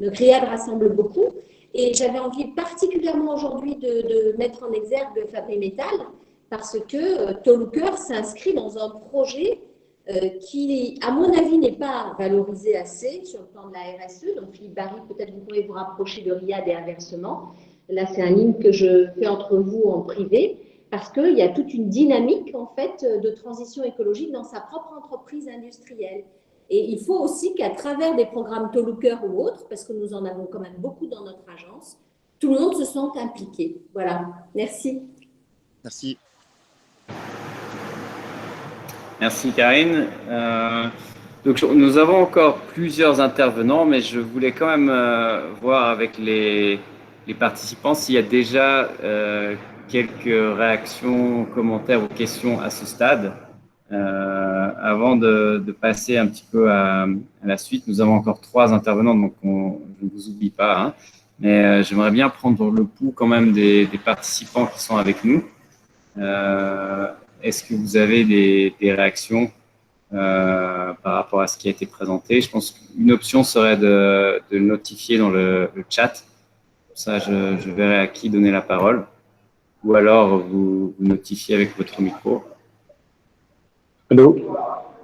Donc Riyad rassemble beaucoup et j'avais envie particulièrement aujourd'hui de mettre en exergue Fabri Metal parce que Tôt le cœur s'inscrit dans un projet qui, à mon avis, n'est pas valorisé assez sur le plan de la RSE. Donc, Philippe Barry, peut-être vous pourrez vous rapprocher de Riyad et inversement. Là, c'est un link que je fais entre vous en privé parce qu'il y a toute une dynamique, en fait, de transition écologique dans sa propre entreprise industrielle. Et il faut aussi qu'à travers des programmes Tolooker ou autres, parce que nous en avons quand même beaucoup dans notre agence, tout le monde se sente impliqué. Voilà, merci. Merci. Merci Karine. Donc, nous avons encore plusieurs intervenants, mais je voulais quand même voir avec les participants s'il y a déjà quelques réactions, commentaires ou questions à ce stade. Avant de passer un petit peu à la suite, nous avons encore 3 intervenants, donc je ne vous oublie pas, hein, mais j'aimerais bien prendre le pouls quand même des participants qui sont avec nous. Est-ce que vous avez des réactions par rapport à ce qui a été présenté? Je pense qu'une option serait de notifier dans le chat. Comme ça, je verrai à qui donner la parole. Ou alors, vous notifiez avec votre micro. Allô?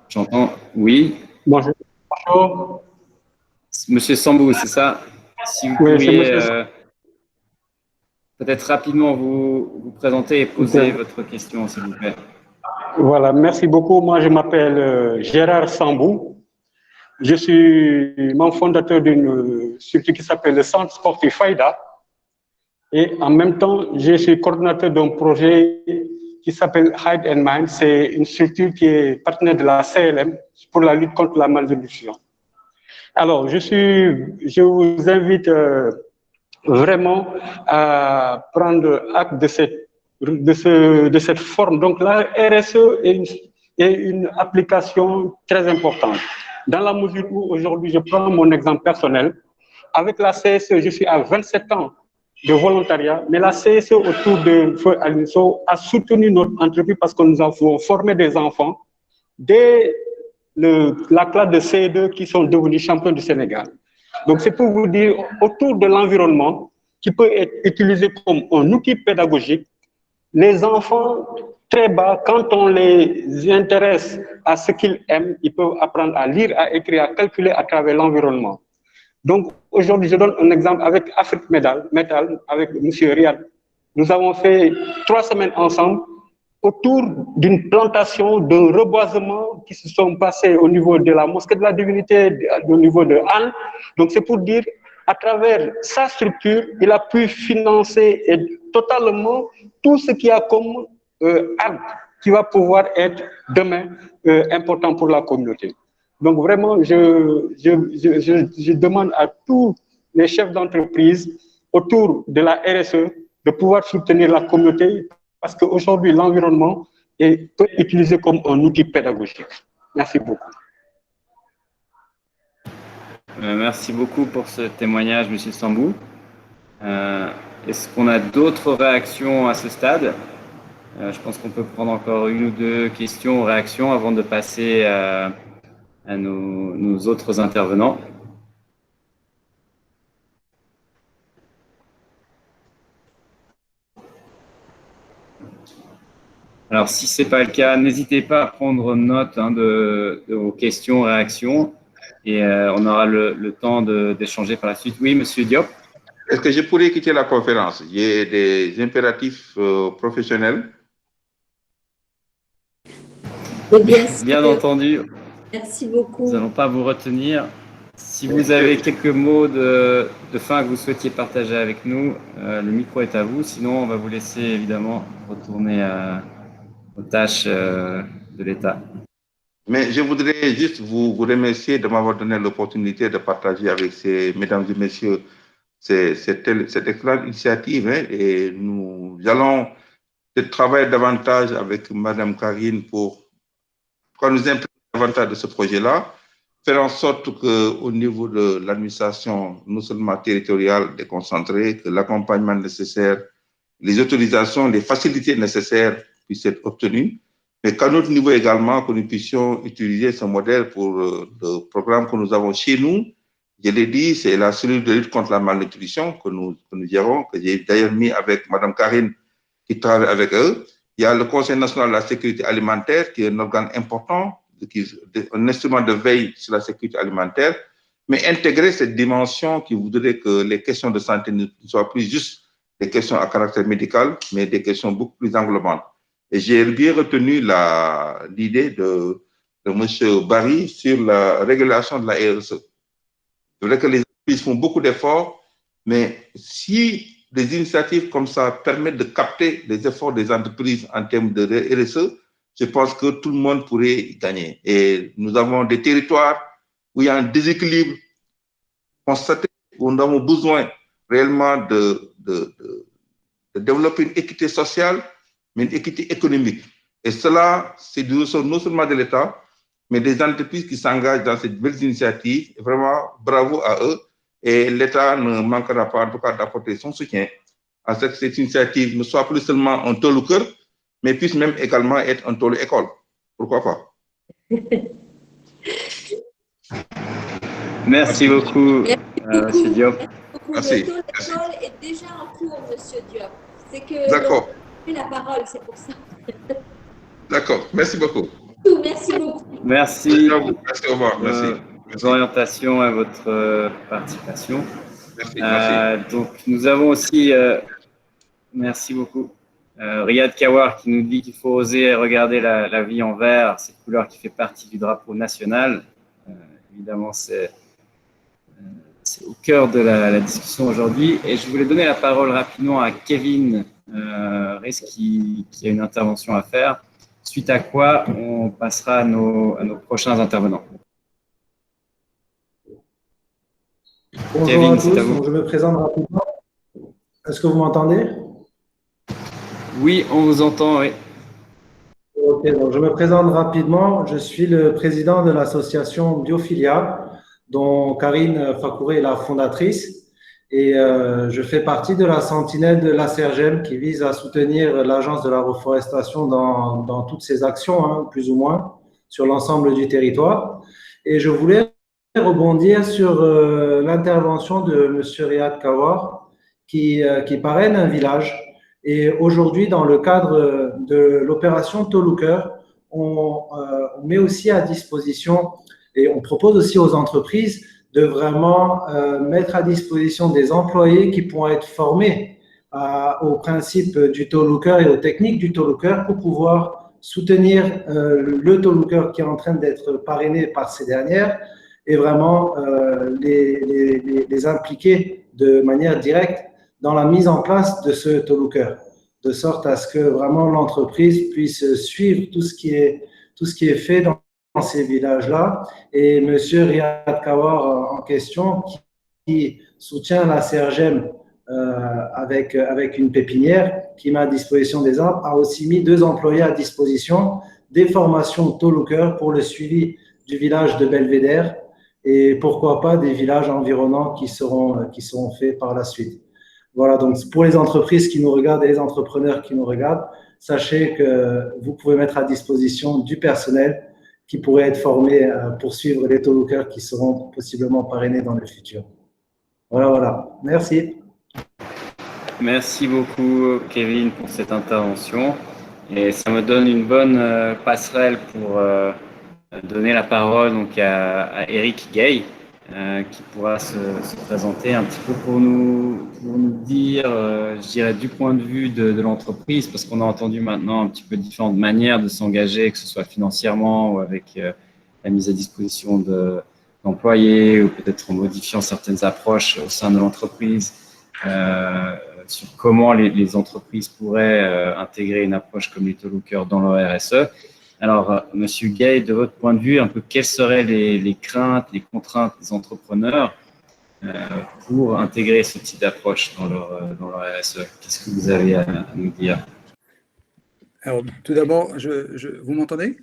J'entends. Oui. Bonjour. Bonjour. Monsieur Sambou, c'est ça? Si vous pourriez peut-être rapidement vous présenter et poser votre question, s'il vous plaît. Voilà, merci beaucoup. Moi, je m'appelle Gérard Sambou. Je suis membre fondateur d'une structure qui s'appelle le Centre sportif Faïda. Et en même temps, je suis coordinateur d'un projet qui s'appelle Hide and Mind. C'est une structure qui est partenaire de la CLM pour la lutte contre la malnutrition. Alors, je vous invite vraiment à prendre acte de cette forme. Donc, la RSE est une application très importante. Dans la mesure où aujourd'hui, je prends mon exemple personnel, avec la CSE, je suis à 27 ans de volontariat, mais la CSE autour de Feu Alinso a soutenu notre entreprise parce que nous avons formé des enfants dès la classe de CE2 qui sont devenus champions du Sénégal. Donc, c'est pour vous dire, autour de l'environnement, qui peut être utilisé comme un outil pédagogique, les enfants, très bas, quand on les intéresse à ce qu'ils aiment, ils peuvent apprendre à lire, à écrire, à calculer à travers l'environnement. Donc, aujourd'hui, je donne un exemple avec Afrique Metal, avec M. Riyad. Nous avons fait 3 semaines ensemble autour d'une plantation, d'un reboisement qui se sont passés au niveau de la mosquée de la divinité, au niveau de Anne. Donc, c'est pour dire, à travers sa structure, il a pu financer totalement tout ce qu'il y a comme arbre qui va pouvoir être demain important pour la communauté. Donc vraiment, je demande à tous les chefs d'entreprise autour de la RSE de pouvoir soutenir la communauté parce qu'aujourd'hui, l'environnement peut être utilisé comme un outil pédagogique. Merci beaucoup. Merci beaucoup pour ce témoignage, M. Sambou. Est-ce qu'on a d'autres réactions à ce stade? Je pense qu'on peut prendre encore 1 ou 2 questions ou réactions avant de passer à nos autres intervenants. Alors, si ce n'est pas le cas, n'hésitez pas à prendre note de vos questions, réactions, et on aura le temps d'échanger par la suite. Oui, Monsieur Diop? Est-ce que je pourrais quitter la conférence? Il y a des impératifs professionnels. Bien entendu. Merci beaucoup. Nous n'allons pas vous retenir. Si vous avez quelques mots de fin que vous souhaitiez partager avec nous, le micro est à vous. Sinon, on va vous laisser évidemment retourner aux tâches de l'État. Mais je voudrais juste vous remercier de m'avoir donné l'opportunité de partager avec mesdames et messieurs cette excellente initiative. Hein, et nous allons travailler davantage avec Madame Karine pour nous impliquer davantage de ce projet-là, faire en sorte qu'au niveau de l'administration, non seulement territoriale, déconcentrée, que l'accompagnement nécessaire, les autorisations, les facilités nécessaires puissent être obtenues, mais qu'à notre niveau également, que nous puissions utiliser ce modèle pour le programme que nous avons chez nous. Je l'ai dit, c'est la cellule de lutte contre la malnutrition que nous gérons, que j'ai d'ailleurs mis avec Mme Karine qui travaille avec eux. Il y a le Conseil national de la sécurité alimentaire qui est un organe important, un instrument de veille sur la sécurité alimentaire, mais intégrer cette dimension qui voudrait que les questions de santé ne soient plus juste des questions à caractère médical, mais des questions beaucoup plus englobantes. Et j'ai bien retenu l'idée de de M. Barry sur la régulation de la RSE. C'est vrai que les entreprises font beaucoup d'efforts, mais si des initiatives comme ça permettent de capter les efforts des entreprises en termes de RSE, je pense que tout le monde pourrait gagner. Et nous avons des territoires où il y a un déséquilibre constaté, où nous avons besoin réellement de développer une équité sociale, mais une équité économique. Et cela, c'est du ressort non seulement de l'État, mais des entreprises qui s'engagent dans cette belle initiative. Vraiment, bravo à eux. Et l'État ne manquera pas, en tout cas, d'apporter son soutien à ce que cette initiative ne soit plus seulement un taux cœur, mais puisse même également être un taux école. Pourquoi pas? Merci beaucoup, M. Diop. Merci. Le taux d'école est déjà en cours, M. Diop. C'est que D'accord. l'on a la parole, c'est pour ça. D'accord. Merci beaucoup. Merci beaucoup. Merci. Merci, au revoir. Merci. Vos orientations et votre participation. Merci, merci. Donc, nous avons aussi, merci beaucoup, Riyad Kawar qui nous dit qu'il faut oser regarder la vie en vert, cette couleur qui fait partie du drapeau national. Évidemment, c'est au cœur de la discussion aujourd'hui. Et je voulais donner la parole rapidement à Kevin Reyes qui a une intervention à faire, suite à quoi on passera à nos prochains intervenants. Bonjour Kevin, à tous, donc je me présente rapidement. Est-ce que vous m'entendez? Oui, on vous entend, oui. Ok, donc je me présente rapidement. Je suis le président de l'association Biophilia, dont Karine Fakouré est la fondatrice. Et je fais partie de la sentinelle de l'ACERGEM qui vise à soutenir l'Agence de la reforestation dans toutes ses actions, hein, plus ou moins, sur l'ensemble du territoire. Et je voulais rebondir sur l'intervention de M. Riyad Kawar qui parraine un village. Et aujourd'hui, dans le cadre de l'opération Toluker, on met aussi à disposition et on propose aussi aux entreprises de vraiment mettre à disposition des employés qui pourront être formés au principe du Toluker et aux techniques du Toluker pour pouvoir soutenir le Toluker qui est en train d'être parrainé par ces dernières et vraiment les impliquer de manière directe dans la mise en place de ce Toluker, de sorte à ce que vraiment l'entreprise puisse suivre tout ce qui est fait dans ces villages-là. Et M. Riyad Kawar en question, qui soutient la CRGEM avec une pépinière qui met à disposition des arbres, a aussi mis 2 employés à disposition des formations Toluker pour le suivi du village de Belvédère et pourquoi pas des villages environnants qui seront faits par la suite. Voilà, donc pour les entreprises qui nous regardent et les entrepreneurs qui nous regardent, sachez que vous pouvez mettre à disposition du personnel qui pourrait être formé pour suivre les Toluker qui seront possiblement parrainés dans le futur. Voilà. Merci. Merci beaucoup, Kevin, pour cette intervention. Et ça me donne une bonne passerelle pour donner la parole donc, à Eric Gay, qui pourra se présenter un petit peu pour nous dire, je dirais, du point de vue de l'entreprise, parce qu'on a entendu maintenant un petit peu différentes manières de s'engager, que ce soit financièrement ou avec la mise à disposition d'employés, ou peut-être en modifiant certaines approches au sein de l'entreprise, sur comment les entreprises pourraient intégrer une approche comme les Toluker dans leur RSE. Alors, Monsieur Gay, de votre point de vue, un peu quelles seraient les craintes, les contraintes des entrepreneurs pour intégrer ce type d'approche dans leur RSE? Qu'est-ce que vous avez à nous dire? Alors, tout d'abord, vous m'entendez?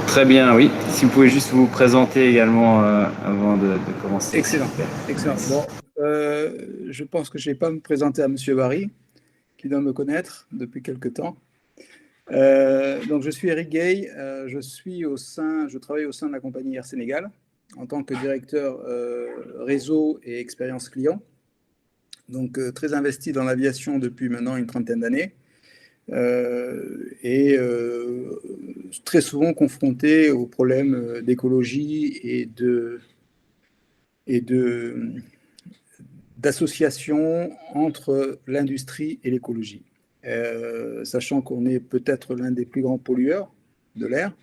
Très bien, oui. Si vous pouvez juste vous présenter également avant de commencer. Excellent. Bon, je pense que je ne vais pas me présenter à Monsieur Barry, qui doit me connaître depuis quelque temps. Donc, je suis Eric Gay, je travaille au sein de la compagnie Air Sénégal en tant que directeur réseau et expérience client. Donc, très investi dans l'aviation depuis maintenant une trentaine d'années et très souvent confronté aux problèmes d'écologie et d'association entre l'industrie et l'écologie. Sachant qu'on est peut-être l'un des plus grands pollueurs de l'air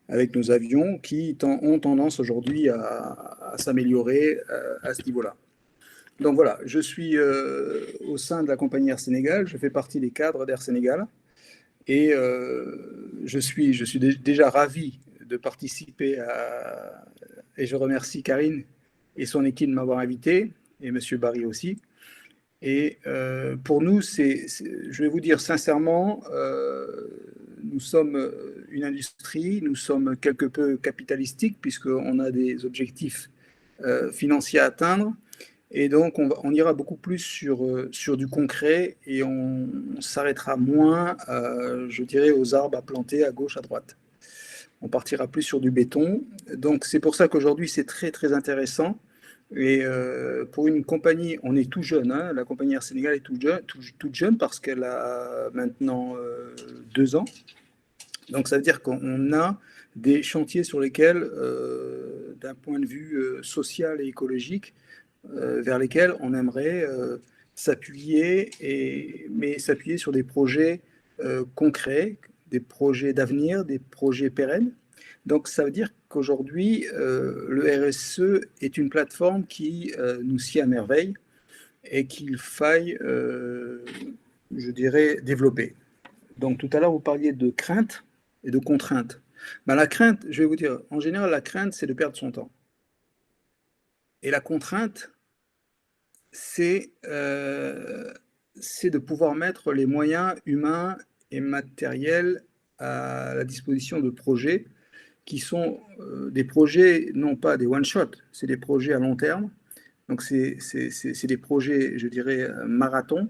avec nos avions qui ont tendance aujourd'hui à s'améliorer à ce niveau-là. Donc voilà, je suis au sein de la compagnie Air Sénégal, je fais partie des cadres d'Air Sénégal et je suis déjà ravi de participer et je remercie Karine et son équipe de m'avoir invité, et M. Barry aussi. Et pour nous, je vais vous dire sincèrement, nous sommes une industrie, nous sommes quelque peu capitalistiques puisqu'on a des objectifs financiers à atteindre. Et donc, on ira beaucoup plus sur du concret et on s'arrêtera moins, je dirais, aux arbres à planter à gauche, à droite. On partira plus sur du béton. Donc, c'est pour ça qu'aujourd'hui, c'est très, très intéressant. Et pour une compagnie, on est tout jeune, hein, la compagnie Air Sénégal est toute jeune parce qu'elle a maintenant 2 ans. Donc, ça veut dire qu'on a des chantiers sur lesquels, d'un point de vue social et écologique, vers lesquels on aimerait s'appuyer, mais s'appuyer sur des projets concrets, des projets d'avenir, des projets pérennes. Donc, ça veut dire qu'aujourd'hui, le RSE est une plateforme qui nous sied à merveille et qu'il faille, je dirais, développer. Donc, tout à l'heure, vous parliez de crainte et de contrainte. Ben, la crainte, je vais vous dire, en général, la crainte, c'est de perdre son temps. Et la contrainte, c'est de pouvoir mettre les moyens humains et matériels à la disposition de projets qui sont des projets, non pas des one-shot, c'est des projets à long terme. Donc, c'est des projets, je dirais, marathon,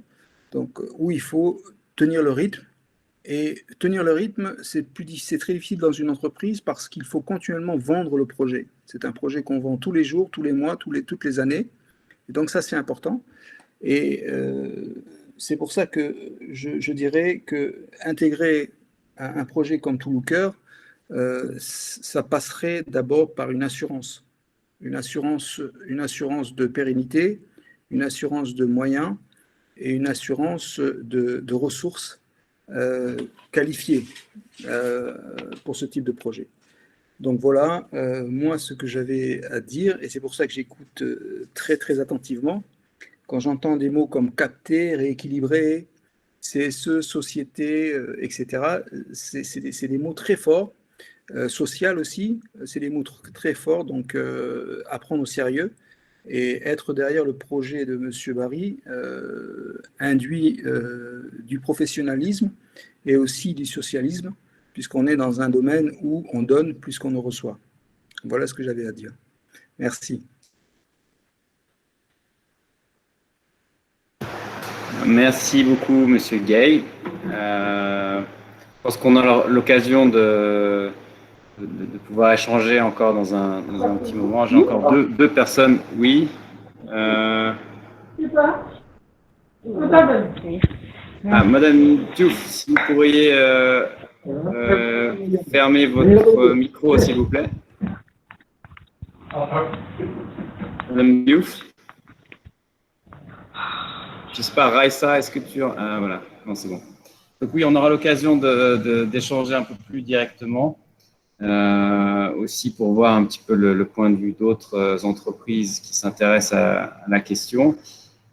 donc, où il faut tenir le rythme. Et tenir le rythme, c'est très difficile dans une entreprise parce qu'il faut continuellement vendre le projet. C'est un projet qu'on vend tous les jours, tous les mois, toutes les années. Et donc, ça, c'est important. Et c'est pour ça que je dirais qu'intégrer un projet comme Touloucœur, ça passerait d'abord par une assurance de pérennité, une assurance de moyens et une assurance de ressources qualifiées pour ce type de projet. Donc voilà, moi, ce que j'avais à dire, et c'est pour ça que j'écoute très, très attentivement. Quand j'entends des mots comme capter, rééquilibrer, CSE, société, etc., c'est des mots très forts. Social aussi, c'est des mots très forts, donc à prendre au sérieux. Et être derrière le projet de M. Barry induit du professionnalisme et aussi du socialisme, puisqu'on est dans un domaine où on donne plus qu'on ne reçoit. Voilà ce que j'avais à dire. Merci. Merci beaucoup, Monsieur Gay. Je pense qu'on a l'occasion de pouvoir échanger encore dans un petit moment. J'ai encore deux personnes. Oui. Madame Diouf, si vous pourriez fermer votre micro, s'il vous plaît. Madame Diouf. Je ne sais pas, Raissa, est-ce que tu... Ah, voilà, non, c'est bon. Donc oui, on aura l'occasion d'échanger un peu plus directement, aussi pour voir un petit peu le point de vue d'autres entreprises qui s'intéressent à la question.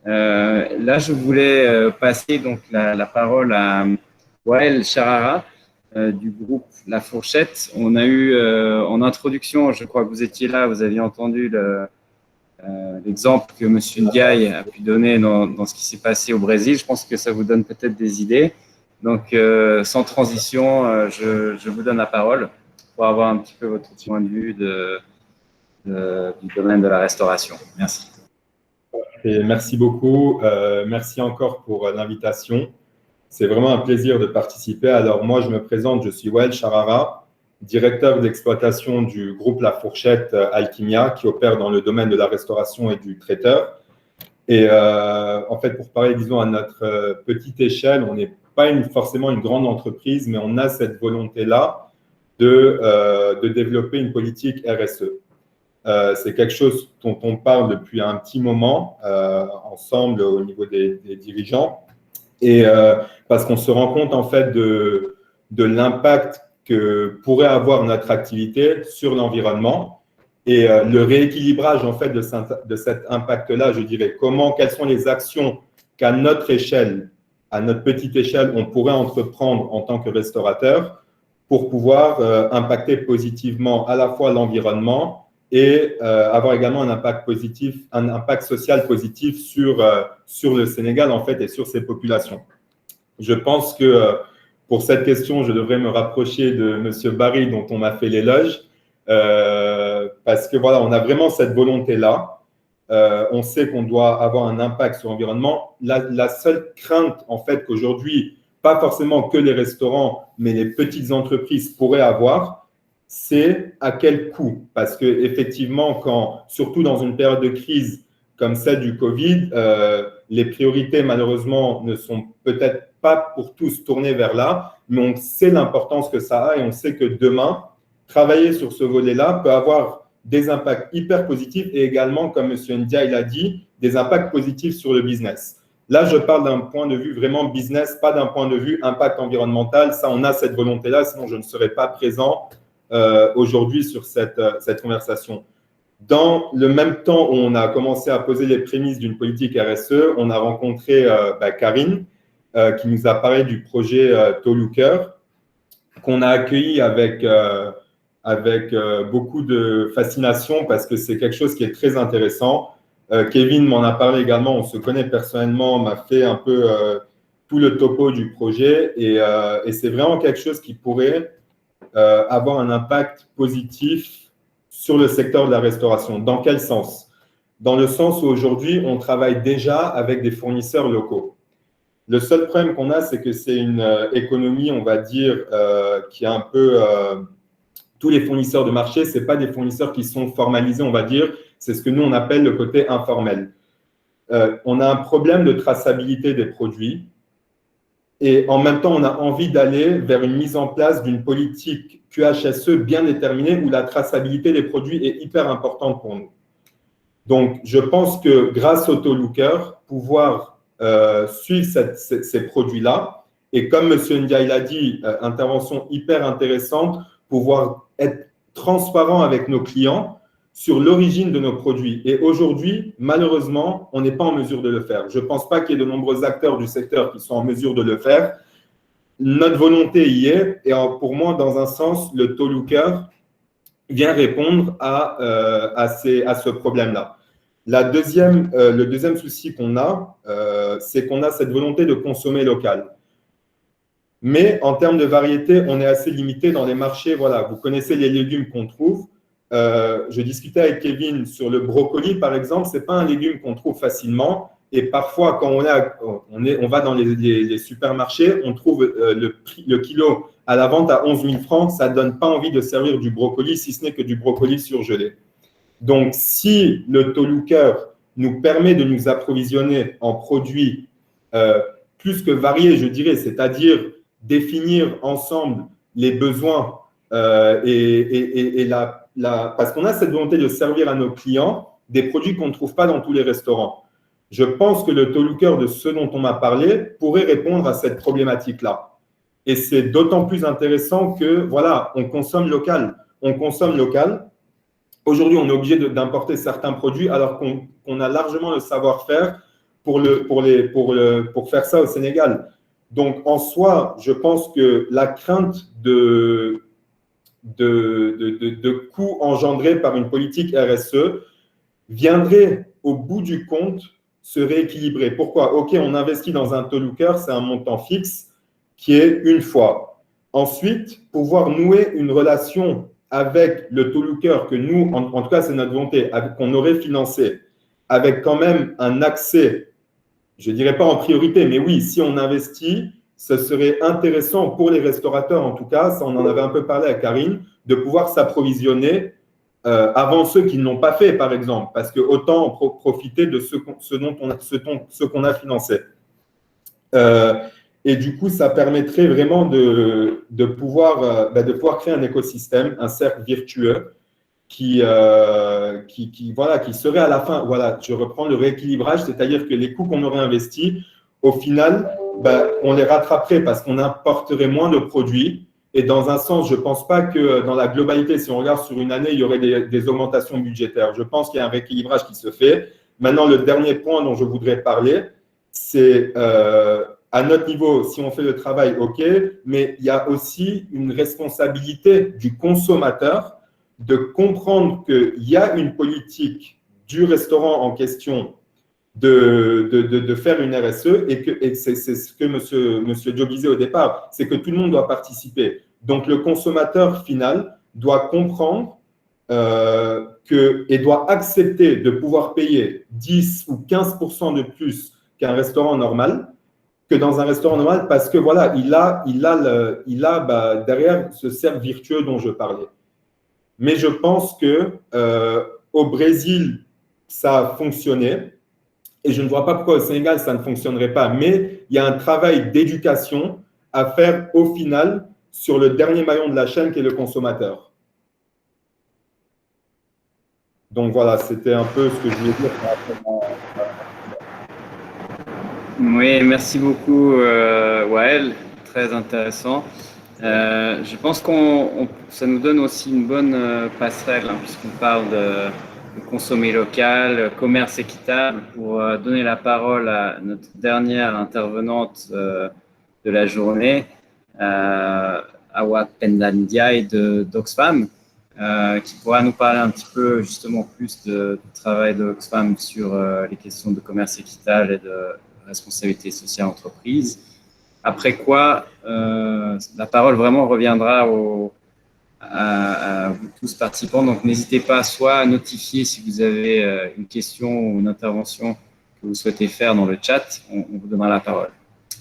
Là, je voulais passer donc la parole à Wael Charara du groupe La Fourchette. On a eu en introduction, je crois que vous étiez là, vous aviez entendu l'exemple que M. Ndiaye a pu donner dans ce qui s'est passé au Brésil. Je pense que ça vous donne peut-être des idées. Donc, sans transition, je vous donne la parole pour avoir un petit peu votre point de vue du domaine de la restauration. Merci. Et merci beaucoup. Merci encore pour l'invitation. C'est vraiment un plaisir de participer. Alors, moi, je me présente, je suis Wael Charara, directeur d'exploitation du groupe La Fourchette Alchimia, qui opère dans le domaine de la restauration et du traiteur. Et en fait, pour parler, disons, à notre petite échelle, on n'est pas forcément une grande entreprise, mais on a cette volonté-là de développer une politique RSE. C'est quelque chose dont on parle depuis un petit moment ensemble au niveau des dirigeants, et parce qu'on se rend compte en fait de l'impact que pourrait avoir notre activité sur l'environnement. Et le rééquilibrage en fait de cet impact-là, je dirais, quelles sont les actions qu'à notre échelle, à notre petite échelle, on pourrait entreprendre en tant que restaurateur pour pouvoir impacter positivement à la fois l'environnement et avoir également un impact social positif sur le Sénégal en fait et sur ses populations. Je pense que pour cette question, je devrais me rapprocher de M. Barry dont on m'a fait l'éloge. Parce que voilà, on a vraiment cette volonté-là. On sait qu'on doit avoir un impact sur l'environnement. La seule crainte, en fait, qu'aujourd'hui, pas forcément que les restaurants, mais les petites entreprises pourraient avoir, c'est à quel coût. Parce que effectivement, surtout dans une période de crise comme celle du Covid, les priorités, malheureusement, ne sont peut-être pas pour tous tournées vers là, mais on sait l'importance que ça a et on sait que demain, travailler sur ce volet-là peut avoir des impacts hyper positifs et également, comme M. Ndiaye l'a dit, des impacts positifs sur le business. Là, je parle d'un point de vue vraiment business, pas d'un point de vue impact environnemental. Ça, on a cette volonté-là, sinon je ne serais pas présent aujourd'hui sur cette conversation. Dans le même temps où on a commencé à poser les prémices d'une politique RSE, on a rencontré Karine, qui nous a parlé du projet Tolooker, qu'on a accueilli avec beaucoup de fascination parce que c'est quelque chose qui est très intéressant. Kevin m'en a parlé également, on se connaît personnellement, m'a fait un peu tout le topo du projet et c'est vraiment quelque chose qui pourrait avoir un impact positif sur le secteur de la restauration. Dans quel sens? Dans le sens où aujourd'hui, on travaille déjà avec des fournisseurs locaux. Le seul problème qu'on a, c'est que c'est une économie, on va dire, qui est un peu… tous les fournisseurs de marché, ce n'est pas des fournisseurs qui sont formalisés, on va dire. C'est ce que nous, on appelle le côté informel. On a un problème de traçabilité des produits et en même temps, on a envie d'aller vers une mise en place d'une politique QHSE bien déterminée où la traçabilité des produits est hyper importante pour nous. Donc, je pense que grâce au Tolooker, pouvoir suivre ces produits-là et comme M. Ndiaye l'a dit, intervention hyper intéressante, pouvoir être transparent avec nos clients sur l'origine de nos produits. Et aujourd'hui, malheureusement, on n'est pas en mesure de le faire. Je ne pense pas qu'il y ait de nombreux acteurs du secteur qui sont en mesure de le faire. Notre volonté y est. Et pour moi, dans un sens, le Tolooker vient répondre à ce problème-là. Le deuxième souci qu'on a, c'est qu'on a cette volonté de consommer local. Mais en termes de variété, on est assez limité dans les marchés. Voilà, vous connaissez les légumes qu'on trouve. Je discutais avec Kevin sur le brocoli, par exemple. Ce n'est pas un légume qu'on trouve facilement. Et parfois, quand on va dans les supermarchés, on trouve le kilo à la vente à 11 000 francs. Ça ne donne pas envie de servir du brocoli, si ce n'est que du brocoli surgelé. Donc, si le Tolooker nous permet de nous approvisionner en produits plus que variés, je dirais, c'est-à-dire définir ensemble les besoins parce qu'on a cette volonté de servir à nos clients des produits qu'on ne trouve pas dans tous les restaurants. Je pense que le Tolooker de ce dont on m'a parlé pourrait répondre à cette problématique-là. Et c'est d'autant plus intéressant que, voilà, on consomme local. On consomme local. Aujourd'hui, on est obligé d'importer certains produits alors qu'on a largement le savoir-faire pour faire ça au Sénégal. Donc, en soi, je pense que la crainte de coûts engendrés par une politique RSE viendrait au bout du compte se rééquilibrer. Pourquoi? OK, on investit dans un Tolooker, c'est un montant fixe qui est une fois. Ensuite, pouvoir nouer une relation avec le Tolooker que nous, en tout cas, c'est notre volonté, qu'on aurait financé, avec quand même un accès, je ne dirais pas en priorité, mais oui, si on investit, ce serait intéressant pour les restaurateurs, en tout cas, ça on en avait un peu parlé à Karine, de pouvoir s'approvisionner avant ceux qui ne l'ont pas fait, par exemple, parce que autant profiter de ce qu'on a financé. Et du coup, ça permettrait vraiment de pouvoir créer un écosystème, un cercle virtueux qui serait à la fin, voilà, je reprends le rééquilibrage, c'est-à-dire que les coûts qu'on aurait investis, au final, on les rattraperait parce qu'on importerait moins de produits Et dans un sens, je ne pense pas que dans la globalité, si on regarde sur une année, il y aurait des augmentations budgétaires. Je pense qu'il y a un rééquilibrage qui se fait. Maintenant, le dernier point dont je voudrais parler, c'est à notre niveau, si on fait le travail, OK, mais il y a aussi une responsabilité du consommateur de comprendre qu'il y a une politique du restaurant en question de faire une RSE et c'est ce que monsieur Diop disait au départ, c'est que tout le monde doit participer. Donc, le consommateur final doit comprendre et doit accepter de pouvoir payer 10 ou 15% de plus qu'un restaurant normal, que dans un restaurant normal, parce que voilà, il a derrière ce cercle virtueux dont je parlais. Mais je pense que au Brésil, ça a fonctionné. Et je ne vois pas pourquoi au Sénégal, ça ne fonctionnerait pas. Mais il y a un travail d'éducation à faire au final sur le dernier maillon de la chaîne qui est le consommateur. Donc voilà, c'était un peu ce que je voulais dire. Oui, merci beaucoup, Wael. Très intéressant. Je pense que ça nous donne aussi une bonne passerelle, hein, puisqu'on parle de consommer local, commerce équitable, pour donner la parole à notre dernière intervenante de la journée, Awa Pendandiaï d'Oxfam, qui pourra nous parler un petit peu justement plus du travail d'Oxfam sur les questions de commerce équitable et de responsabilité sociale entreprise. Après quoi, la parole vraiment reviendra à vous tous participants. Donc, n'hésitez pas soit à notifier si vous avez une question ou une intervention que vous souhaitez faire dans le chat. On vous donnera la parole.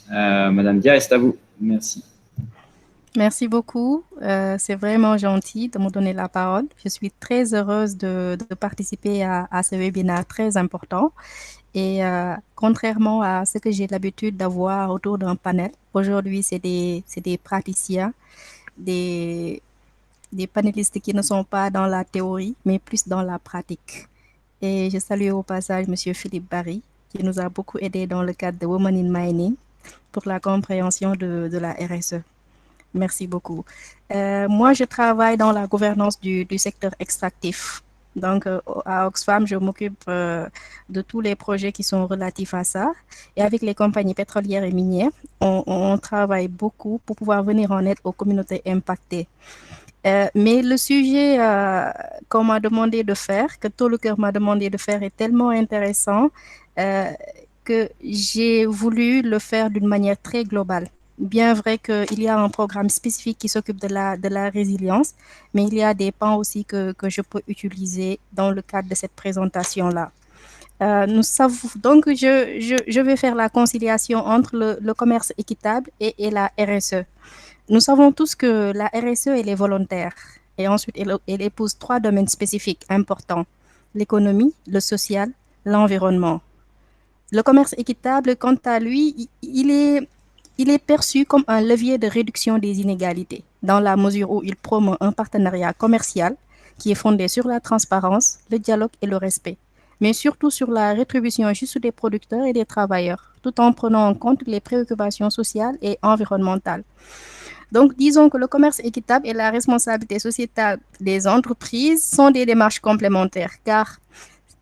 Madame Dia, c'est à vous. Merci. Merci beaucoup. C'est vraiment gentil de me donner la parole. Je suis très heureuse de participer à ce webinaire très important. Et contrairement à ce que j'ai l'habitude d'avoir autour d'un panel, aujourd'hui, c'est des praticiens, des panélistes qui ne sont pas dans la théorie, mais plus dans la pratique. Et je salue au passage M. Philippe Barry, qui nous a beaucoup aidé dans le cadre de Women in Mining pour la compréhension de la RSE. Merci beaucoup. Moi, je travaille dans la gouvernance du secteur extractif. Donc, à Oxfam, je m'occupe de tous les projets qui sont relatifs à ça. Et avec les compagnies pétrolières et minières, on travaille beaucoup pour pouvoir venir en aide aux communautés impactées. Mais le sujet qu'on m'a demandé de faire, que Toluker m'a demandé de faire, est tellement intéressant que j'ai voulu le faire d'une manière très globale. Bien vrai qu'il y a un programme spécifique qui s'occupe de la résilience, mais il y a des pans aussi que je peux utiliser dans le cadre de cette présentation-là. Nous savons, donc, je vais faire la conciliation entre le commerce équitable et la RSE. Nous savons tous que la RSE, elle est volontaire. Et ensuite, elle épouse 3 domaines spécifiques importants: l'économie, le social, l'environnement. Le commerce équitable, quant à lui, il est perçu comme un levier de réduction des inégalités, dans la mesure où il promeut un partenariat commercial qui est fondé sur la transparence, le dialogue et le respect, mais surtout sur la rétribution juste des producteurs et des travailleurs, tout en prenant en compte les préoccupations sociales et environnementales. Donc, disons que le commerce équitable et la responsabilité sociétale des entreprises sont des démarches complémentaires, car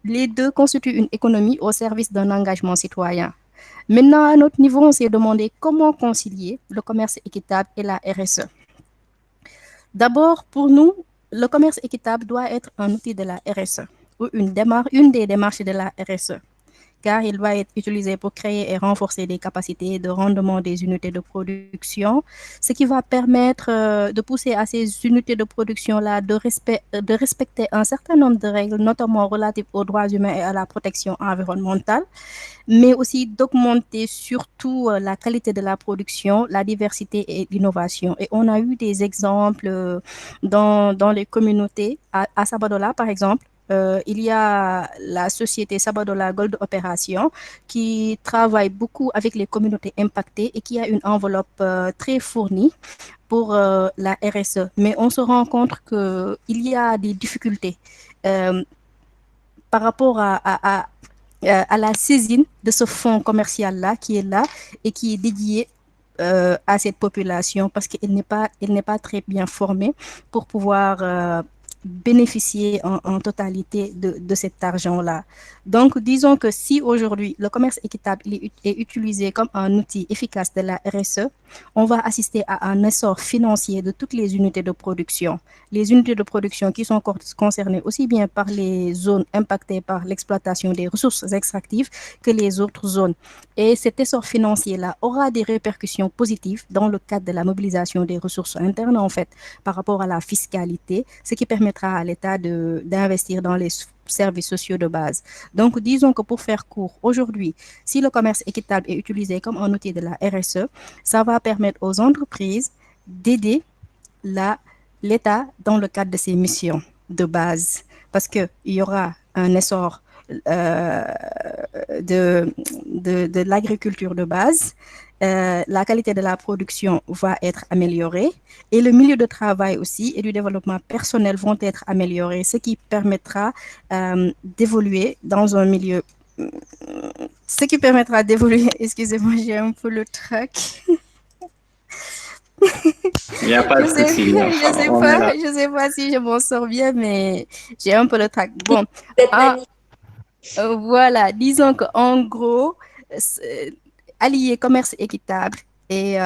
les deux constituent une économie au service d'un engagement citoyen. Maintenant, à notre niveau, on s'est demandé comment concilier le commerce équitable et la RSE. D'abord, pour nous, le commerce équitable doit être un outil de la RSE, ou une des démarches de la RSE, car il doit être utilisé pour créer et renforcer les capacités de rendement des unités de production, ce qui va permettre de pousser à ces unités de production-là de respecter un certain nombre de règles, notamment relatives aux droits humains et à la protection environnementale, mais aussi d'augmenter surtout la qualité de la production, la diversité et l'innovation. Et on a eu des exemples dans les communautés. À Sabadola, par exemple, il y a la société Sabadola Gold Opération qui travaille beaucoup avec les communautés impactées et qui a une enveloppe très fournie pour la RSE. Mais on se rend compte qu'il y a des difficultés par rapport à la saisine de ce fonds commercial-là qui est là et qui est dédié à cette population parce qu'elle n'est pas très bien formée pour pouvoir bénéficier en totalité de cet argent-là. Donc, disons que si aujourd'hui le commerce équitable est utilisé comme un outil efficace de la RSE, on va assister à un essor financier de toutes les unités de production. Les unités de production qui sont concernées aussi bien par les zones impactées par l'exploitation des ressources extractives que les autres zones. Et cet essor financier-là aura des répercussions positives dans le cadre de la mobilisation des ressources internes, en fait, par rapport à la fiscalité, ce qui permettra à l'État d'investir dans les services sociaux de base. Donc, disons que pour faire court, aujourd'hui, si le commerce équitable est utilisé comme un outil de la RSE, ça va permettre aux entreprises d'aider l'État dans le cadre de ses missions de base, parce qu'il y aura un essor de l'agriculture de base, la qualité de la production va être améliorée et le milieu de travail aussi et du développement personnel vont être améliorés, ce qui permettra d'évoluer dans un milieu... excusez-moi, j'ai un peu le trac. Il n'y a pas de souci. Je ne sais pas si je m'en sors bien, mais j'ai un peu le trac. Bon, voilà, disons qu'en gros, allier commerce équitable et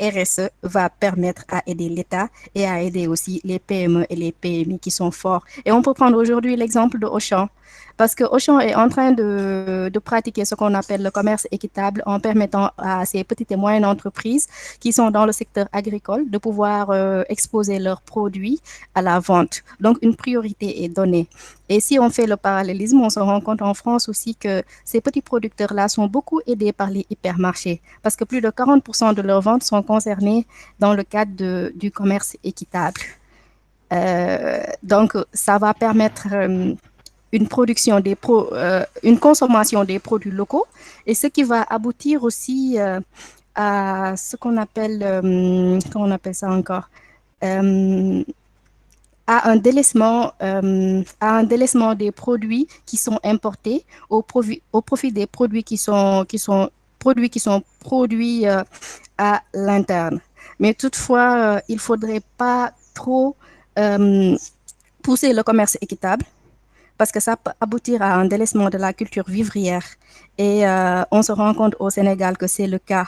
RSE va permettre à aider l'État et à aider aussi les PME et les PMI qui sont forts. Et on peut prendre aujourd'hui l'exemple de Auchan, parce que Auchan est en train de pratiquer ce qu'on appelle le commerce équitable en permettant à ces petites et moyennes entreprises qui sont dans le secteur agricole de pouvoir exposer leurs produits à la vente. Donc, une priorité est donnée. Et si on fait le parallélisme, on se rend compte en France aussi que ces petits producteurs-là sont beaucoup aidés par les hypermarchés parce que plus de 40% de leurs ventes sont concernées dans le cadre du commerce équitable. Donc, ça va permettre une consommation des produits locaux et ce qui va aboutir aussi à ce qu'on appelle, comment on appelle ça encore, à un délaissement des produits qui sont importés au profit des produits qui sont produits à l'interne. Mais toutefois, il ne faudrait pas trop pousser le commerce équitable parce que ça peut aboutir à un délaissement de la culture vivrière. Et on se rend compte au Sénégal que c'est le cas.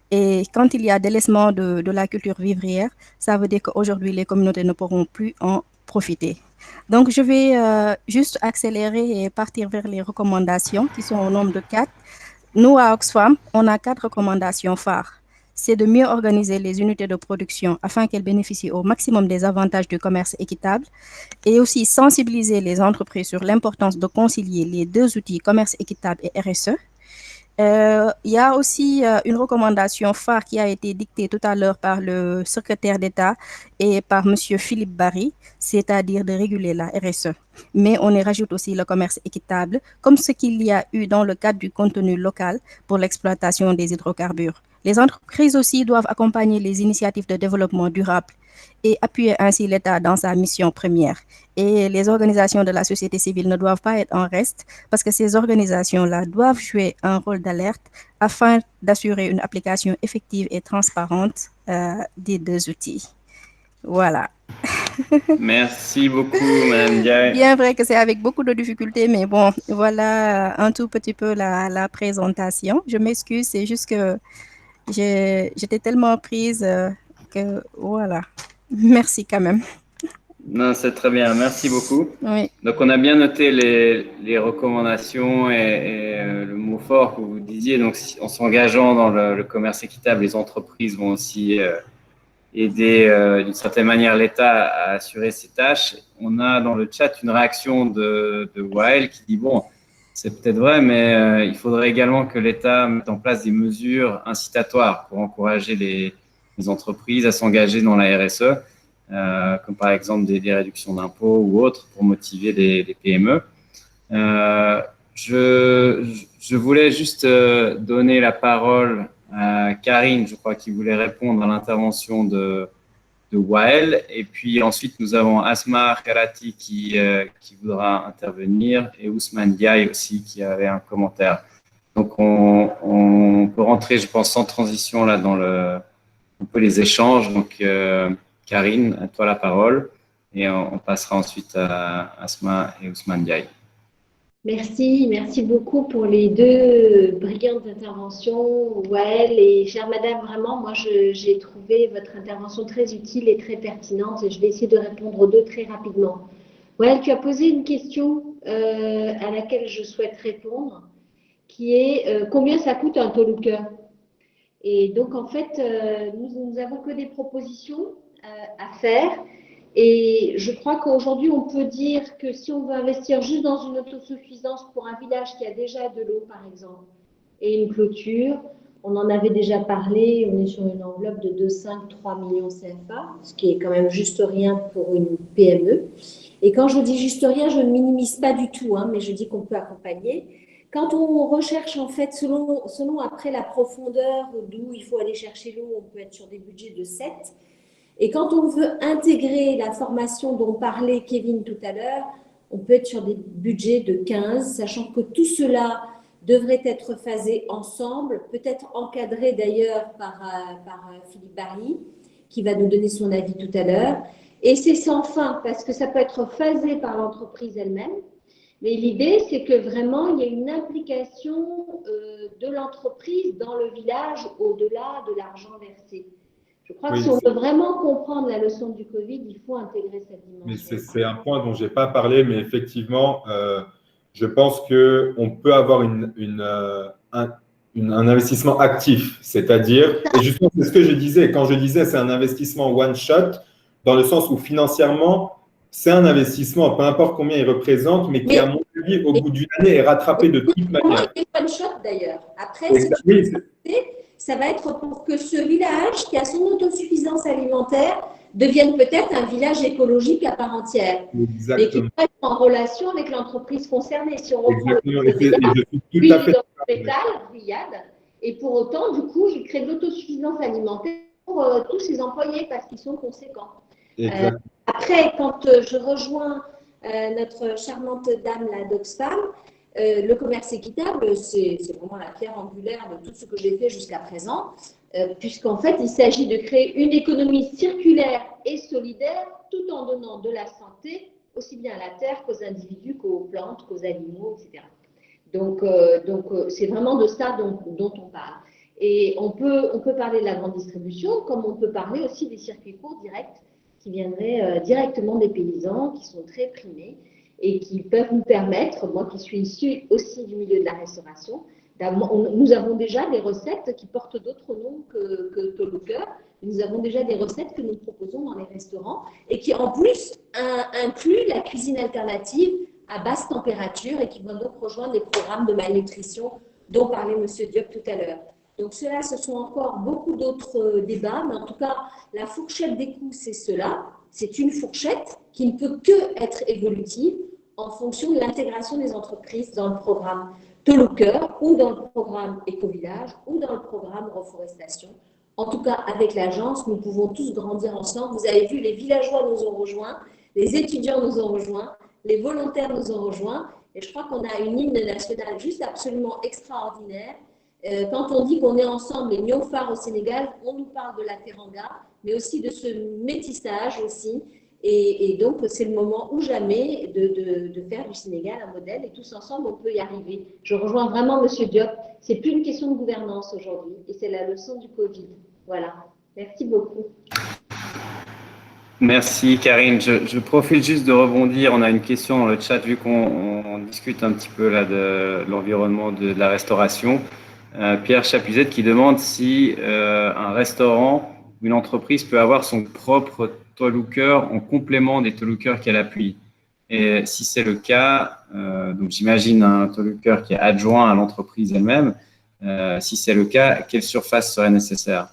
Et quand il y a délaissement de la culture vivrière, ça veut dire qu'aujourd'hui, les communautés ne pourront plus en profiter. Donc, je vais juste accélérer et partir vers les recommandations qui sont au nombre de 4. Nous, à Oxfam, on a 4 recommandations phares. C'est de mieux organiser les unités de production afin qu'elles bénéficient au maximum des avantages du commerce équitable et aussi sensibiliser les entreprises sur l'importance de concilier les deux outils, commerce équitable et RSE. Il y a aussi une recommandation phare qui a été dictée tout à l'heure par le secrétaire d'État et par M. Philippe Barry, c'est-à-dire de réguler la RSE. Mais on y rajoute aussi le commerce équitable, comme ce qu'il y a eu dans le cadre du contenu local pour l'exploitation des hydrocarbures. Les entreprises aussi doivent accompagner les initiatives de développement durable et appuyer ainsi l'État dans sa mission première. Et les organisations de la société civile ne doivent pas être en reste parce que ces organisations-là doivent jouer un rôle d'alerte afin d'assurer une application effective et transparente des deux outils. Voilà. Merci beaucoup, Mme Ndiaye. Bien vrai que c'est avec beaucoup de difficultés, mais bon, voilà un tout petit peu la présentation. Je m'excuse, c'est juste que j'étais tellement prise que voilà. Merci quand même. Non, c'est très bien. Merci beaucoup. Oui. Donc, on a bien noté les recommandations et le mot fort que vous disiez. Donc, en s'engageant dans le commerce équitable, les entreprises vont aussi aider d'une certaine manière l'État à assurer ses tâches. On a dans le chat une réaction de Wael qui dit, bon, c'est peut-être vrai, mais il faudrait également que l'État mette en place des mesures incitatoires pour encourager les entreprises à s'engager dans la RSE. Comme par exemple des réductions d'impôts ou autres pour motiver les PME. Je voulais juste donner la parole à Karine, je crois, qui voulait répondre à l'intervention de Wael. Et puis ensuite, nous avons Asma Kharati qui voudra intervenir et Ousmane Diaye aussi qui avait un commentaire. Donc, on peut rentrer, je pense, sans transition là dans un peu les échanges. Donc, Karine, à toi la parole. Et on passera ensuite à Asma et Ousmane Diaye. Merci beaucoup pour les deux brillantes interventions, Wael et chère madame. Vraiment, moi, j'ai trouvé votre intervention très utile et très pertinente et je vais essayer de répondre aux deux très rapidement. Wael, tu as posé une question à laquelle je souhaite répondre, qui est combien ça coûte un taux-looker? Et donc, en fait, nous n'avons que des propositions à faire. Et je crois qu'aujourd'hui, on peut dire que si on veut investir juste dans une autosuffisance pour un village qui a déjà de l'eau, par exemple, et une clôture, on en avait déjà parlé, on est sur une enveloppe de 2,5-3 millions CFA, ce qui est quand même juste rien pour une PME. Et quand je dis juste rien, je ne minimise pas du tout, hein, mais je dis qu'on peut accompagner. Quand on recherche, en fait, selon après la profondeur d'où il faut aller chercher l'eau, on peut être sur des budgets de 7. Et quand on veut intégrer la formation dont parlait Kevin tout à l'heure, on peut être sur des budgets de 15, sachant que tout cela devrait être phasé ensemble, peut-être encadré d'ailleurs par Philippe Barry, qui va nous donner son avis tout à l'heure. Et c'est sans fin, parce que ça peut être phasé par l'entreprise elle-même. Mais l'idée, c'est que vraiment, il y a une implication de l'entreprise dans le village au-delà de l'argent versé. Je crois que si on veut vraiment comprendre la leçon du Covid, il faut intégrer cette dimension. Mais c'est un point dont je n'ai pas parlé, mais effectivement, je pense qu'on peut avoir un investissement actif, c'est-à-dire, et justement, c'est ce que je disais, quand je disais c'est un investissement one-shot, dans le sens où financièrement, c'est un investissement, peu importe combien il représente, mais qui, à mon avis, au bout d'une année, est rattrapé de toute manière. C'est one-shot d'ailleurs. Après, ça va être pour que ce village qui a son autosuffisance alimentaire devienne peut-être un village écologique à part entière. Exactement. Et qui va être en relation avec l'entreprise concernée. Si on reprend métal, Riyad, et pour autant, du coup, je crée de l'autosuffisance alimentaire pour tous ces employés parce qu'ils sont conséquents. Après, quand je rejoins notre charmante dame, la d'Oxfam, le commerce équitable, c'est vraiment la pierre angulaire de tout ce que j'ai fait jusqu'à présent, puisqu'en fait, il s'agit de créer une économie circulaire et solidaire tout en donnant de la santé aussi bien à la terre qu'aux individus, qu'aux plantes, qu'aux animaux, etc. Donc c'est vraiment de ça dont on parle. Et on peut parler de la grande distribution, comme on peut parler aussi des circuits courts directs qui viendraient directement des paysans, qui sont très primés et qui peuvent nous permettre, moi qui suis issue aussi du milieu de la restauration, nous avons déjà des recettes qui portent d'autres noms que taux-looker. Nous avons déjà des recettes que nous proposons dans les restaurants et qui en plus incluent la cuisine alternative à basse température et qui vont donc rejoindre les programmes de malnutrition dont parlait M. Diop tout à l'heure. Donc cela, ce sont encore beaucoup d'autres débats, mais en tout cas, la fourchette des coûts, c'est cela. C'est une fourchette qui ne peut que être évolutive en fonction de l'intégration des entreprises dans le programme taux-looker ou dans le programme Éco-Village ou dans le programme Reforestation. En tout cas, avec l'agence, nous pouvons tous grandir ensemble. Vous avez vu, les villageois nous ont rejoints, les étudiants nous ont rejoints, les volontaires nous ont rejoints. Et je crois qu'on a une hymne nationale juste absolument extraordinaire. Quand on dit qu'on est ensemble, les Miofars au Sénégal, on nous parle de la teranga, mais aussi de ce métissage aussi. Et donc, c'est le moment ou jamais de faire du Sénégal un modèle. Et tous ensemble, on peut y arriver. Je rejoins vraiment M. Diop. Ce n'est plus une question de gouvernance aujourd'hui. Et c'est la leçon du Covid. Voilà. Merci beaucoup. Merci Karine. Je profite juste de rebondir. On a une question dans le chat, vu qu'on discute un petit peu là de l'environnement de la restauration. Pierre Chapuzette qui demande si un restaurant ou une entreprise peut avoir son propre taux-looker en complément des taux-lookers qu'elle appuie. Et si c'est le cas, donc j'imagine un taux-looker qui est adjoint à l'entreprise elle-même. Si c'est le cas, quelle surface serait nécessaire?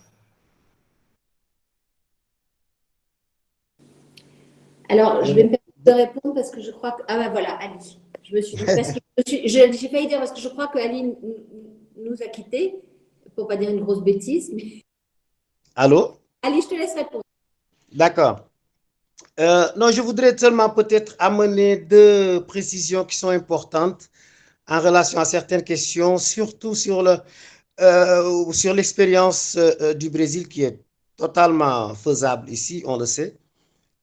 Alors, je vais me permettre de répondre parce que je crois que… Ah ben voilà, Ali. Je me suis dit, parce que j'ai failli dire, parce que je crois que Ali nous a quittés, pour ne pas dire une grosse bêtise. Mais… Allô? Ali, je te laisse répondre. D'accord. Non, je voudrais seulement peut-être amener deux précisions qui sont importantes. en relation à certaines questions, surtout sur l'expérience du Brésil qui est totalement faisable ici, on le sait.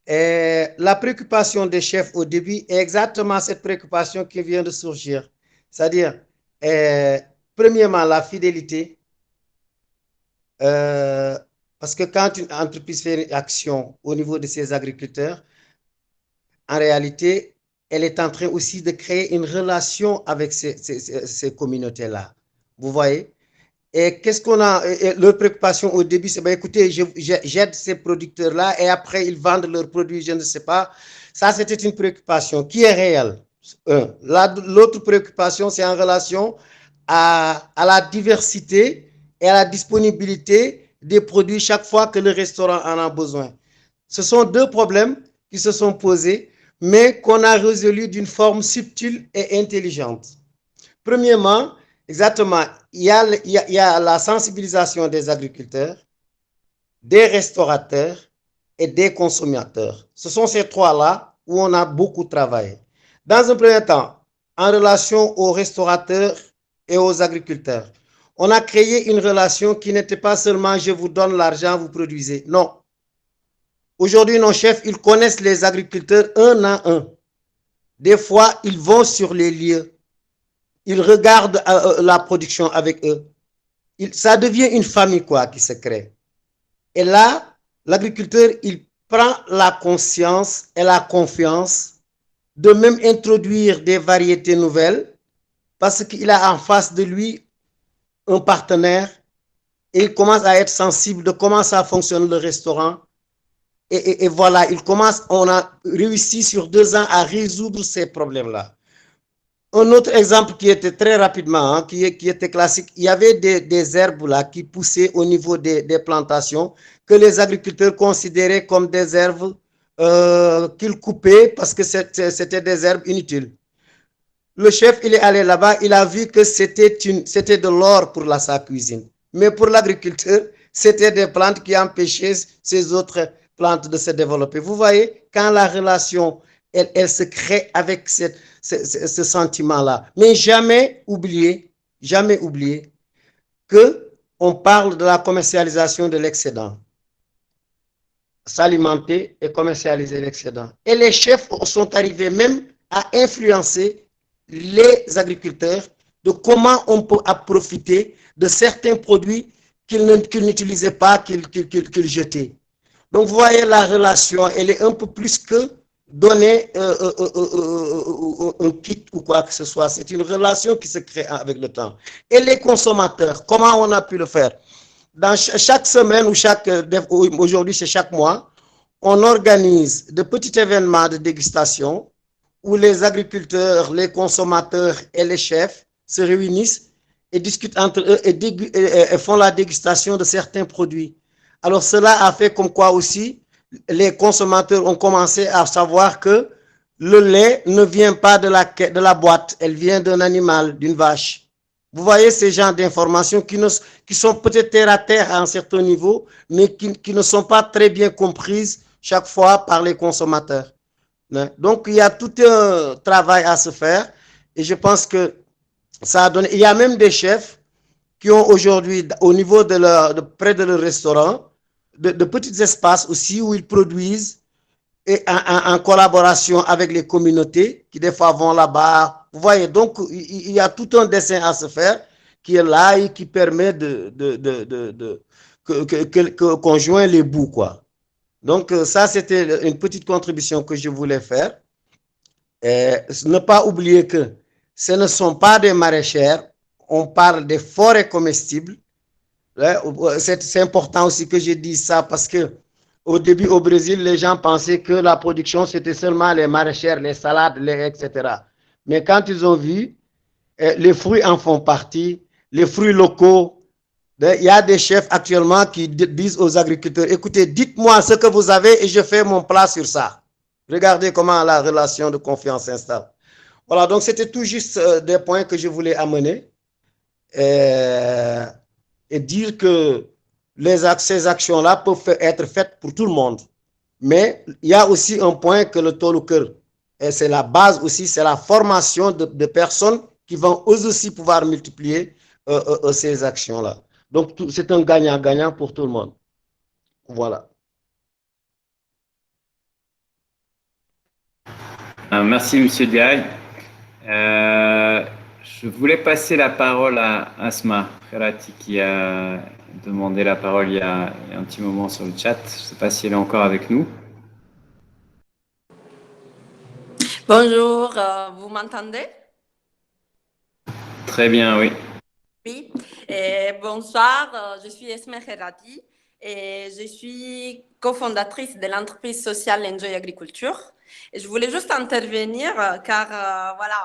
Et la préoccupation des chefs au début est exactement cette préoccupation qui vient de surgir. C'est-à-dire, premièrement, la fidélité. Parce que quand une entreprise fait une action au niveau de ses agriculteurs, en réalité, elle est en train aussi de créer une relation avec ces communautés-là. Vous voyez? Et qu'est-ce qu'on a? Leur préoccupation au début, c'est, ben, écoutez, j'aide ces producteurs-là et après, ils vendent leurs produits, je ne sais pas. Ça, c'était une préoccupation qui est réelle. L'autre préoccupation, c'est en relation à la diversité et à la disponibilité des produits chaque fois que le restaurant en a besoin. Ce sont deux problèmes qui se sont posés, mais qu'on a résolus d'une forme subtile et intelligente. Premièrement, exactement, il y a la sensibilisation des agriculteurs, des restaurateurs et des consommateurs. Ce sont ces trois-là où on a beaucoup travaillé. Dans un premier temps, en relation aux restaurateurs et aux agriculteurs, on a créé une relation qui n'était pas seulement je vous donne l'argent, vous produisez. Non. Aujourd'hui, nos chefs, ils connaissent les agriculteurs un à un. Des fois, ils vont sur les lieux. Ils regardent la production avec eux. Ça devient une famille quoi, qui se crée. Et là, l'agriculteur, il prend la conscience et la confiance de même introduire des variétés nouvelles parce qu'il a en face de lui un partenaire et il commence à être sensible de comment ça fonctionne le restaurant. Et voilà, on a réussi sur 2 ans à résoudre ces problèmes-là. Un autre exemple qui était très rapidement, hein, qui était classique, il y avait des herbes là qui poussaient au niveau des plantations que les agriculteurs considéraient comme des herbes qu'ils coupaient parce que c'était des herbes inutiles. Le chef, il est allé là-bas, il a vu que c'était de l'or pour sa cuisine. Mais pour l'agriculteur, c'était des plantes qui empêchaient ces autres plantes de se développer. Vous voyez, quand la relation, elle se crée avec ce sentiment-là. Mais jamais oublier qu'on parle de la commercialisation de l'excédent. S'alimenter et commercialiser l'excédent. Et les chefs sont arrivés même à influencer les agriculteurs de comment on peut profiter de certains produits qu'ils n'utilisaient pas, qu'ils jetaient. Donc, vous voyez, la relation, elle est un peu plus que donner un kit ou quoi que ce soit. C'est une relation qui se crée avec le temps. Et les consommateurs, comment on a pu le faire? Dans chaque semaine ou aujourd'hui c'est chaque mois, on organise de petits événements de dégustation où les agriculteurs, les consommateurs et les chefs se réunissent et discutent entre eux et font la dégustation de certains produits. Alors cela a fait comme quoi aussi les consommateurs ont commencé à savoir que le lait ne vient pas de la boîte, elle vient d'un animal, d'une vache. Vous voyez ces genres d'informations qui sont peut-être terre à terre à un certain niveau, mais qui ne sont pas très bien comprises chaque fois par les consommateurs. Donc, il y a tout un travail à se faire et je pense que ça a donné. Il y a même des chefs qui ont aujourd'hui, au niveau près de leur restaurant, de petits espaces aussi où ils produisent et en collaboration avec les communautés qui des fois vont là-bas. Vous voyez, donc il y a tout un dessin à se faire qui est là et qui permet qu'on joigne les bouts, quoi. Donc ça, c'était une petite contribution que je voulais faire. Et ne pas oublier que ce ne sont pas des maraîchères, on parle des forêts comestibles. C'est important aussi que je dise ça parce que au début, au Brésil, les gens pensaient que la production, c'était seulement les maraîchères, les salades, etc. Mais quand ils ont vu, les fruits en font partie, les fruits locaux. Il y a des chefs actuellement qui disent aux agriculteurs, écoutez, dites-moi ce que vous avez et je fais mon plat sur ça. Regardez comment la relation de confiance s'installe. Voilà, donc c'était tout juste des points que je voulais amener et dire que ces actions-là peuvent être faites pour tout le monde. Mais il y a aussi un point que le Tolu Kër, et c'est la base aussi, c'est la formation de personnes qui vont eux aussi pouvoir multiplier ces actions-là. Donc, c'est un gagnant-gagnant pour tout le monde. Voilà. Merci, Monsieur Diaye. Je voulais passer la parole à Asma Kherati qui a demandé la parole il y a un petit moment sur le chat. Je ne sais pas si elle est encore avec nous. Bonjour, vous m'entendez? Très bien, oui. Oui, et bonsoir, je suis Esma Kherati et je suis cofondatrice de l'entreprise sociale Enjoy Agriculture. Et je voulais juste intervenir car voilà,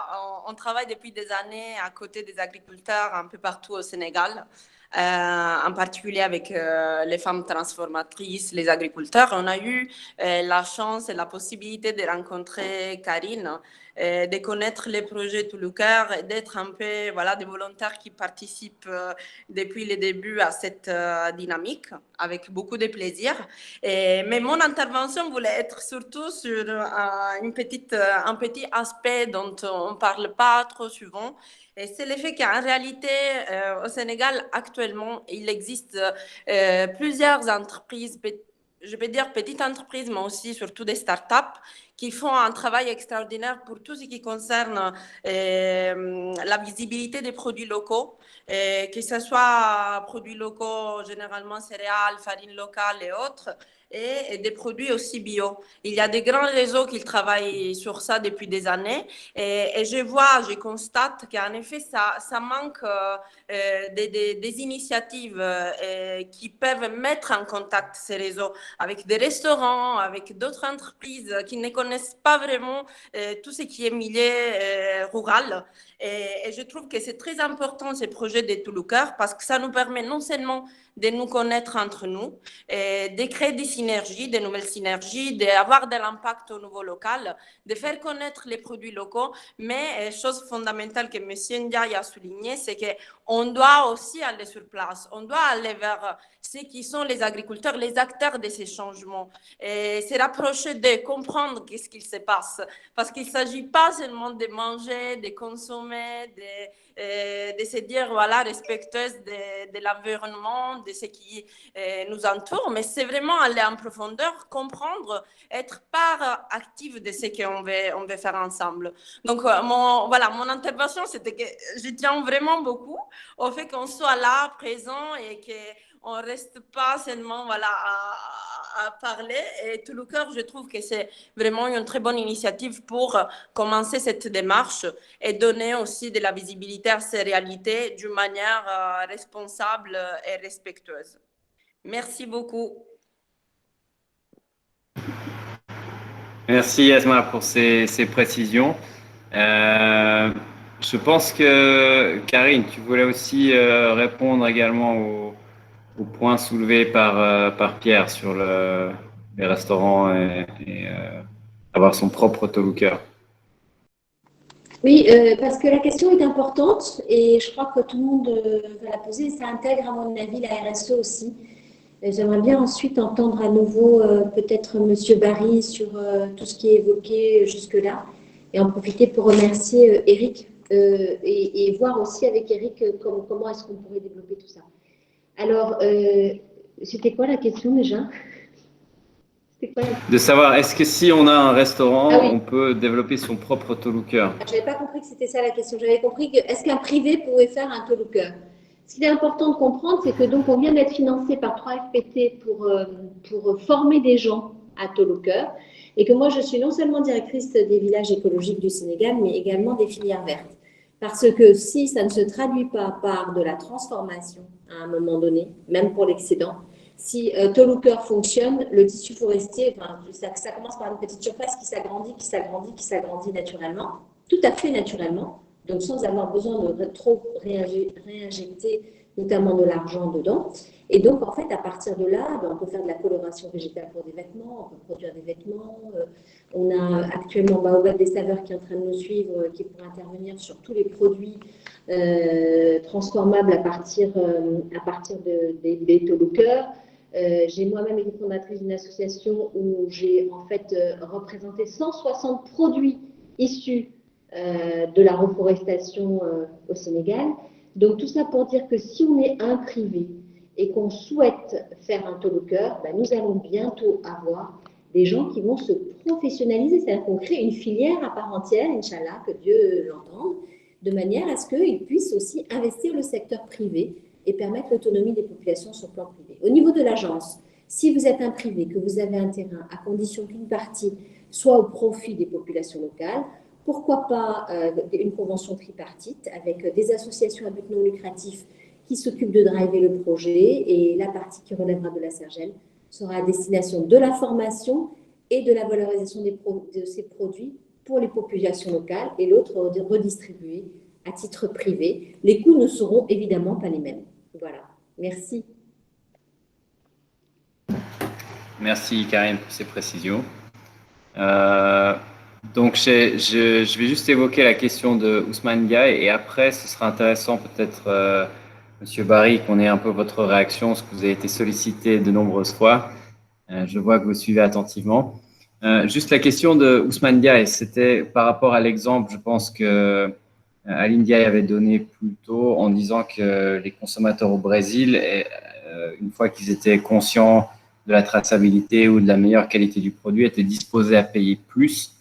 on travaille depuis des années à côté des agriculteurs un peu partout au Sénégal, en particulier avec les femmes transformatrices, les agriculteurs. On a eu la chance et la possibilité de rencontrer Karine, de connaître les projets Tout le cœur et d'être un peu voilà, des volontaires qui participent depuis le début à cette dynamique avec beaucoup de plaisir. Mais mon intervention voulait être surtout sur un petit aspect dont on ne parle pas trop souvent. Et c'est le fait qu'en réalité, au Sénégal, actuellement, il existe plusieurs entreprises, je vais dire petites entreprises, mais aussi surtout des startups qui font un travail extraordinaire pour tout ce qui concerne la visibilité des produits locaux, que ce soit produits locaux, généralement céréales, farines locales et autres, et des produits aussi bio. Il y a des grands réseaux qui travaillent sur ça depuis des années et je constate qu'en effet, ça manque des initiatives qui peuvent mettre en contact ces réseaux avec des restaurants, avec d'autres entreprises qui ne connaissent pas vraiment tout ce qui est milieu rural. Et je trouve que c'est très important ces projets de Tout le cœur parce que ça nous permet non seulement de nous connaître entre nous, de créer des synergies, de nouvelles synergies, d'avoir de l'impact au niveau local, de faire connaître les produits locaux. Mais chose fondamentale que M. Ndiaye a souligné, c'est qu'on doit aussi aller sur place. On doit aller vers ceux qui sont les agriculteurs, les acteurs de ces changements. Et se rapprocher de comprendre qu'est-ce qu'il se passe. Parce qu'il ne s'agit pas seulement de manger, de consommer, de se dire, voilà, respectueuse de l'environnement, de ce qui nous entoure, mais c'est vraiment aller en profondeur, comprendre, être part active de ce qu'on veut faire ensemble. Donc, mon intervention, c'était que je tiens vraiment beaucoup au fait qu'on soit là, présent, et qu'on ne reste pas seulement voilà, à parler. Et Tout le cœur, je trouve que c'est vraiment une très bonne initiative pour commencer cette démarche et donner aussi de la visibilité à ces réalités d'une manière responsable et respectueuse. Merci beaucoup. Merci Yasma pour ces précisions. Je pense que Karine, tu voulais aussi répondre également aux points soulevés par Pierre sur les restaurants et avoir son propre Tout le cœur. Oui, parce que la question est importante et je crois que tout le monde va la poser. Ça intègre, à mon avis, la RSE aussi. J'aimerais bien ensuite entendre à nouveau peut-être M. Barry sur tout ce qui est évoqué jusque-là et en profiter pour remercier Eric et voir aussi avec Eric comment est-ce qu'on pourrait développer tout ça. Alors, c'était quoi la question déjà? De savoir, est-ce que si on a un restaurant, on peut développer son propre Tout le cœur? Je n'avais pas compris que c'était ça la question. J'avais compris que est-ce qu'un privé pouvait faire un Tout le cœur? Ce qu'il est important de comprendre, c'est que donc on vient d'être financé par 3FPT pour former des gens à Tout le cœur et que moi je suis non seulement directrice des villages écologiques du Sénégal, mais également des filières vertes. Parce que si ça ne se traduit pas par de la transformation à un moment donné, même pour l'excédent, si Tout le cœur fonctionne, le tissu forestier, enfin, ça commence par une petite surface qui s'agrandit naturellement, tout à fait naturellement, donc sans avoir besoin de trop réinjecter notamment de l'argent dedans. Et donc, en fait, à partir de là, on peut faire de la coloration végétale pour des vêtements, on peut produire des vêtements. On a actuellement Baobab des saveurs qui est en train de nous suivre, qui pourra intervenir sur tous les produits transformables à partir des Tout le cœur. J'ai moi-même été fondatrice d'une association où j'ai en fait représenté 160 produits issus de la reforestation au Sénégal. Donc tout ça pour dire que si on est un privé et qu'on souhaite faire un taux de cœur, ben, nous allons bientôt avoir des gens qui vont se professionnaliser, c'est-à-dire qu'on crée une filière à part entière, Inch'Allah, que Dieu l'entende, de manière à ce qu'ils puissent aussi investir le secteur privé et permettre l'autonomie des populations sur le plan privé. Au niveau de l'agence, si vous êtes un privé, que vous avez un terrain, à condition qu'une partie soit au profit des populations locales, pourquoi pas une convention tripartite avec des associations à but non lucratif qui s'occupent de driver le projet, et la partie qui relèvera de la Sergel sera à destination de la formation et de la valorisation de ces produits pour les populations locales, et l'autre redistribué à titre privé. Les coûts ne seront évidemment pas les mêmes. Voilà. Merci. Merci Karine pour ces précisions. Donc, je vais juste évoquer la question de Ousmane Ndiaye, et après, ce sera intéressant peut-être, Monsieur Barry, qu'on ait un peu votre réaction, parce que vous avez été sollicité de nombreuses fois. Je vois que vous suivez attentivement. Juste la question de Ousmane Ndiaye, c'était par rapport à l'exemple, je pense que Aline Ndiaye avait donné plus tôt, en disant que les consommateurs au Brésil, une fois qu'ils étaient conscients de la traçabilité ou de la meilleure qualité du produit, étaient disposés à payer plus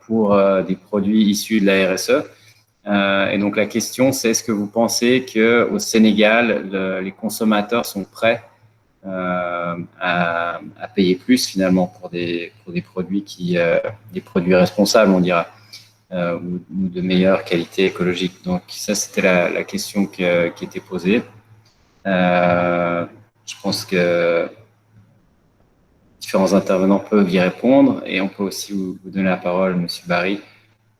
pour des produits issus de la RSE. Et donc la question, c'est est-ce que vous pensez qu'au Sénégal, les consommateurs sont prêts à payer plus finalement pour des produits des produits responsables, on dira, ou de meilleure qualité écologique. Donc ça, c'était la question qui était posée. Je pense que différents intervenants peuvent y répondre, et on peut aussi vous donner la parole, Monsieur Barry,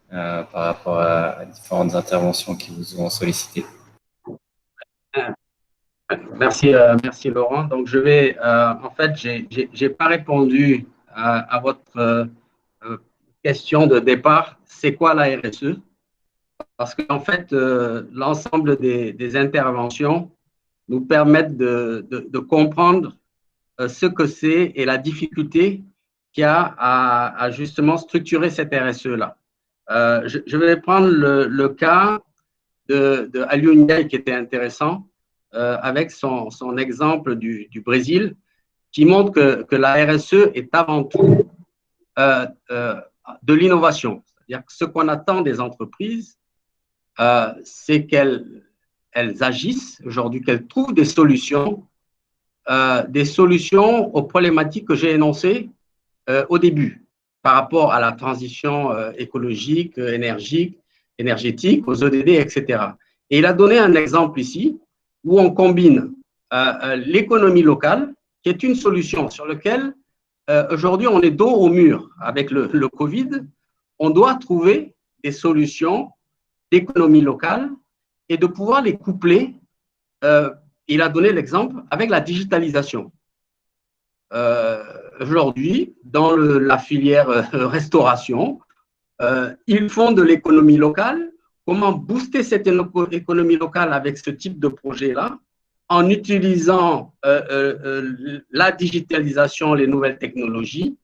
par rapport à différentes interventions qui vous ont sollicité. Merci, merci Laurent. Donc je vais, en fait, j'ai pas répondu à votre question de départ. C'est quoi la RSE? Parce qu'en fait, l'ensemble des interventions nous permettent de comprendre ce que c'est et la difficulté qu'il y a à justement structurer cette RSE-là. Je vais prendre le cas de Alioune Ndiaye, qui était intéressant, avec son exemple du Brésil, qui montre que la RSE est avant tout de l'innovation. C'est-à-dire que ce qu'on attend des entreprises, c'est qu'elles agissent aujourd'hui, qu'elles trouvent des solutions aux problématiques que j'ai énoncées au début, par rapport à la transition écologique, énergétique, aux ODD, etc. Et il a donné un exemple ici où on combine l'économie locale, qui est une solution sur laquelle aujourd'hui on est dos au mur avec le Covid. On doit trouver des solutions d'économie locale et de pouvoir les coupler. Il a donné l'exemple avec la digitalisation. Aujourd'hui, dans la filière restauration, ils font de l'économie locale. Comment booster cette économie locale avec ce type de projet-là, en utilisant la digitalisation, les nouvelles technologies?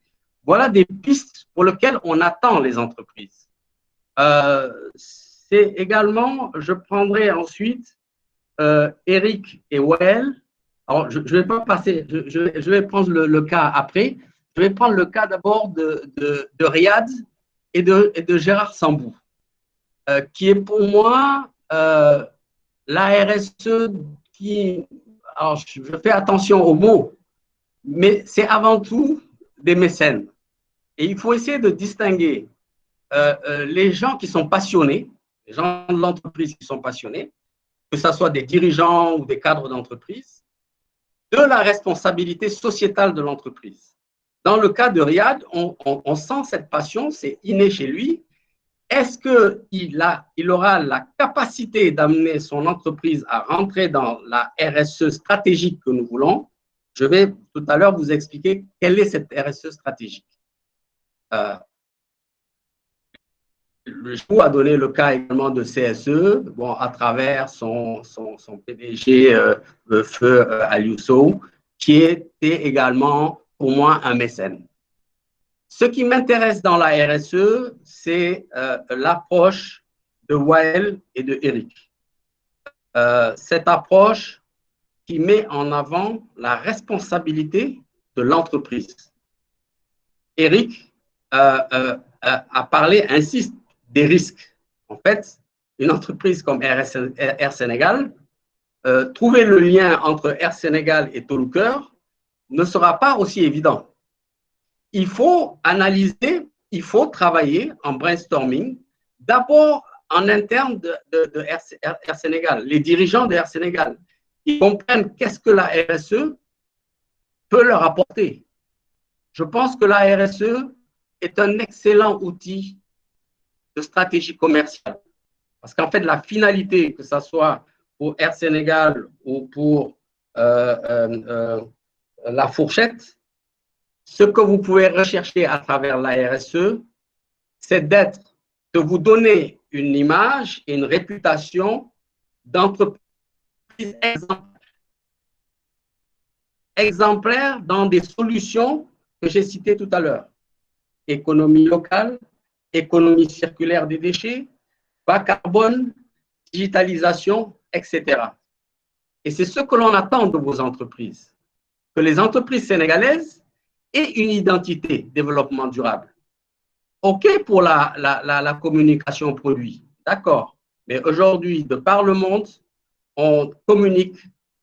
Voilà des pistes pour lesquelles on attend les entreprises. C'est également, je prendrai ensuite Eric et Wael. Alors, je ne vais pas passer, je vais prendre le cas après. Je vais prendre le cas d'abord de Riyad et de Gérard Sambou, qui est pour moi la RSE qui… Alors, je fais attention aux mots, mais c'est avant tout des mécènes. Et il faut essayer de distinguer les gens qui sont passionnés, les gens de l'entreprise qui sont passionnés, que ce soit des dirigeants ou des cadres d'entreprise, de la responsabilité sociétale de l'entreprise. Dans le cas de Riyad, on sent cette passion, c'est inné chez lui. Est-ce qu'il aura la capacité d'amener son entreprise à rentrer dans la RSE stratégique que nous voulons? Je vais tout à l'heure vous expliquer quelle est cette RSE stratégique. Je a donné le cas également de CSE, bon, à travers son PDG, Feu Aliou Sow, qui était également pour moi un mécène. Ce qui m'intéresse dans la RSE, c'est l'approche de Wael et de Eric. Cette approche qui met en avant la responsabilité de l'entreprise. Eric a parlé, insiste, des risques. En fait, une entreprise comme Air Sénégal, trouver le lien entre Air Sénégal et Tolucœur ne sera pas aussi évident. Il faut analyser, il faut travailler en brainstorming, d'abord en interne de Air Sénégal, les dirigeants de Air Sénégal, qui comprennent qu'est-ce que la RSE peut leur apporter. Je pense que la RSE est un excellent outil de stratégie commerciale. Parce qu'en fait, la finalité, que ce soit pour Air Sénégal ou pour la fourchette, ce que vous pouvez rechercher à travers la RSE, c'est de vous donner une image et une réputation d'entreprise exemplaire dans des solutions que j'ai citées tout à l'heure. Économie locale, économie circulaire des déchets, bas carbone, digitalisation, etc. Et c'est ce que l'on attend de vos entreprises, que les entreprises sénégalaises aient une identité développement durable. OK pour la communication produit, d'accord, mais aujourd'hui, de par le monde, on communique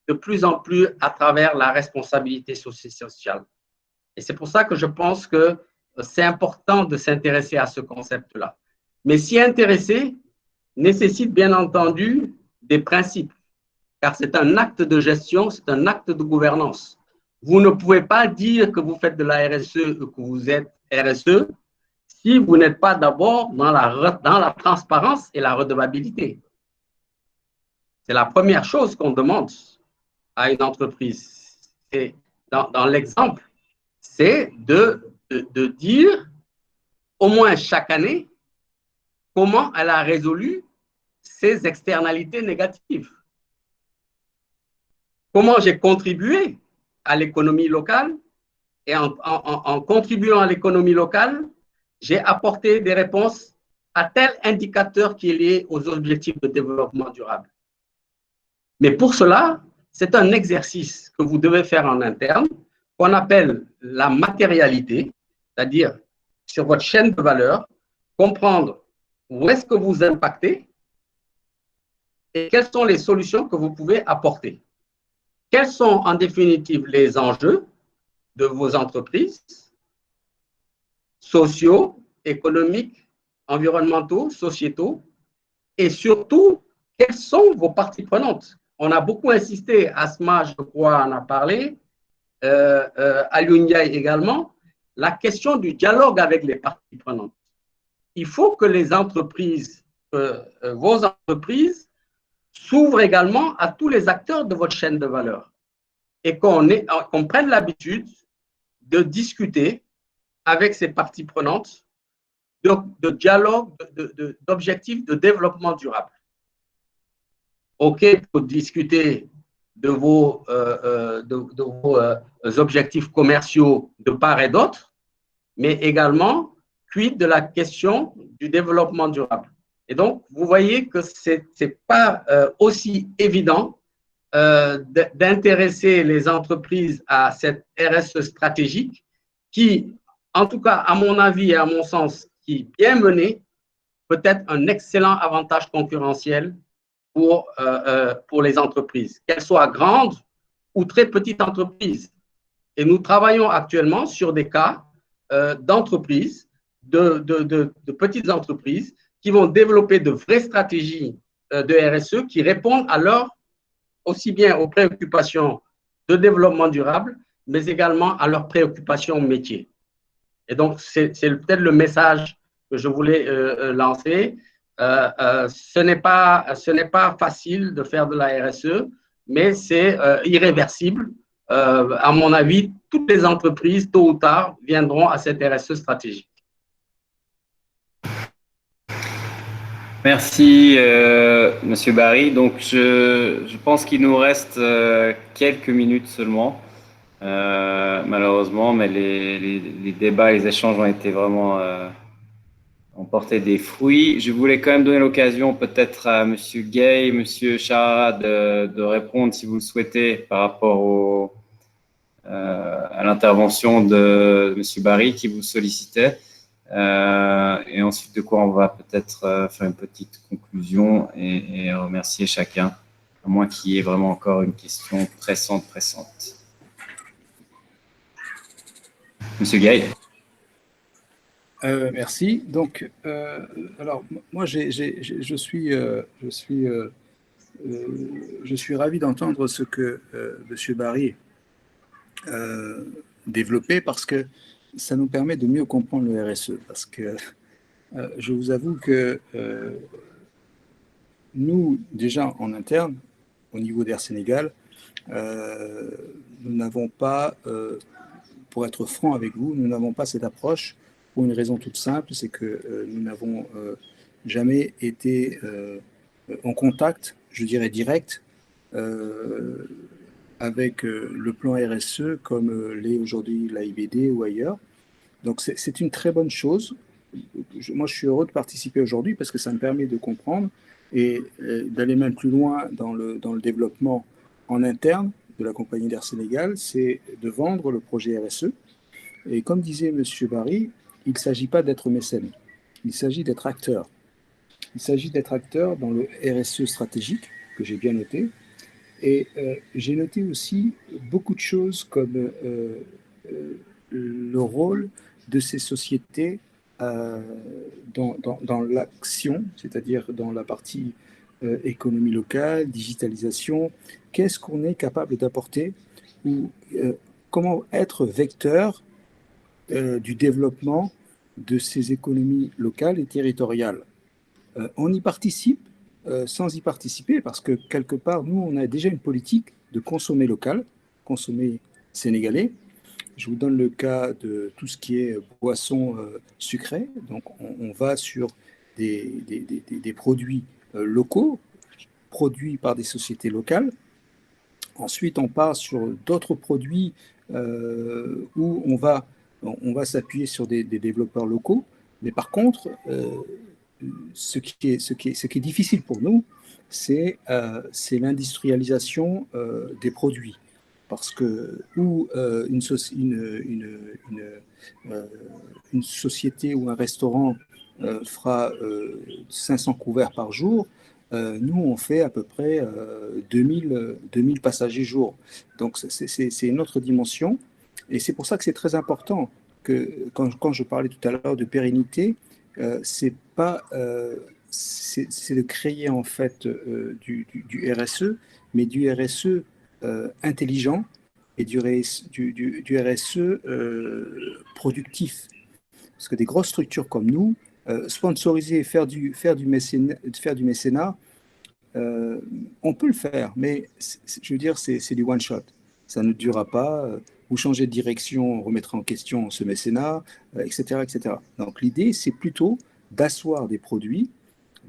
de plus en plus à travers la responsabilité sociale. Et c'est pour ça que je pense que c'est important de s'intéresser à ce concept-là. Mais s'y intéresser nécessite bien entendu des principes, car c'est un acte de gestion, c'est un acte de gouvernance. Vous ne pouvez pas dire que vous faites de la RSE ou que vous êtes RSE si vous n'êtes pas d'abord dans la transparence et la redevabilité. C'est la première chose qu'on demande à une entreprise. Et dans l'exemple, c'est de dire au moins chaque année comment elle a résolu ses externalités négatives. Comment j'ai contribué à l'économie locale et en contribuant à l'économie locale, j'ai apporté des réponses à tel indicateur qui est lié aux objectifs de développement durable. Mais pour cela, c'est un exercice que vous devez faire en interne, qu'on appelle la matérialité, c'est-à-dire sur votre chaîne de valeur, comprendre où est-ce que vous impactez et quelles sont les solutions que vous pouvez apporter. Quels sont en définitive les enjeux de vos entreprises, sociaux, économiques, environnementaux, sociétaux, et surtout, quelles sont vos parties prenantes? On a beaucoup insisté, Asma, je crois, en a parlé, Alioune Ndiaye également, la question du dialogue avec les parties prenantes. Il faut que les entreprises, vos entreprises, s'ouvrent également à tous les acteurs de votre chaîne de valeur et qu'on prenne l'habitude de discuter avec ces parties prenantes de dialogue, d'objectifs de développement durable. OK pour discuter de vos objectifs commerciaux de part et d'autre, mais également quid de la question du développement durable. Et donc, vous voyez que ce n'est pas aussi évident d'intéresser les entreprises à cette RSE stratégique qui, en tout cas, à mon avis et à mon sens, qui, bien menée, peut être un excellent avantage concurrentiel pour les entreprises, qu'elles soient grandes ou très petites entreprises. Et nous travaillons actuellement sur des cas d'entreprises, de petites entreprises qui vont développer de vraies stratégies de RSE qui répondent aussi bien aux préoccupations de développement durable, mais également à leurs préoccupations métiers. Et donc, c'est peut-être le message que je voulais lancer. Ce n'est pas facile de faire de la RSE, mais c'est irréversible. À mon avis, toutes les entreprises, tôt ou tard, viendront à cette RSE stratégique. Merci, Monsieur Barry. Donc, je pense qu'il nous reste quelques minutes seulement. malheureusement, mais les débats, les échanges ont été vraiment ont porté des fruits. Je voulais quand même donner l'occasion peut-être à M. Gay, M. Chara de répondre si vous le souhaitez par rapport à l'intervention de M. Barry qui vous sollicitait. Et ensuite de quoi on va peut-être faire une petite conclusion et remercier chacun, à moins qu'il y ait vraiment encore une question pressante. Monsieur Gay. Merci. Donc, alors, moi, je suis ravi d'entendre ce que M. Barry développait parce que ça nous permet de mieux comprendre le RSE. Parce que je vous avoue que nous, déjà en interne, au niveau d'Air Sénégal, nous n'avons pas, pour être franc avec vous, nous n'avons pas cette approche pour une raison toute simple, c'est que nous n'avons jamais été en contact, je dirais direct, avec le plan RSE comme l'est aujourd'hui l'AIBD ou ailleurs. Donc c'est une très bonne chose. Moi, je suis heureux de participer aujourd'hui parce que ça me permet de comprendre et d'aller même plus loin dans le développement en interne de la compagnie d'Air Sénégal, c'est de vendre le projet RSE. Et comme disait M. Barry, il ne s'agit pas d'être mécène, il s'agit d'être acteur. Il s'agit d'être acteur dans le RSE stratégique, que j'ai bien noté. Et j'ai noté aussi beaucoup de choses comme le rôle de ces sociétés dans l'action, c'est-à-dire dans la partie économie locale, digitalisation. Qu'est-ce qu'on est capable d'apporter ou comment être vecteur du développement de ces économies locales et territoriales. On y participe sans y participer parce que quelque part, nous, on a déjà une politique de consommer local, consommer sénégalais. Je vous donne le cas de tout ce qui est boissons sucrées. Donc, on va sur des produits locaux, produits par des sociétés locales. Ensuite, on part sur d'autres produits où on va s'appuyer sur des développeurs locaux. Mais par contre, ce qui est difficile pour nous, c'est l'industrialisation des produits. Parce que une société ou un restaurant fera 500 couverts par jour, nous, on fait à peu près 2000 passagers jour. Donc, c'est une autre dimension. Et c'est pour ça que c'est très important que, quand je parlais tout à l'heure de pérennité, c'est de créer en fait du RSE, mais du RSE intelligent et du RSE productif. Parce que des grosses structures comme nous, sponsoriser et faire du mécénat, on peut le faire, mais je veux dire, c'est du one shot. Ça ne durera pas. Vous changez de direction, on remettra en question ce mécénat, etc., etc. Donc l'idée, c'est plutôt d'asseoir des produits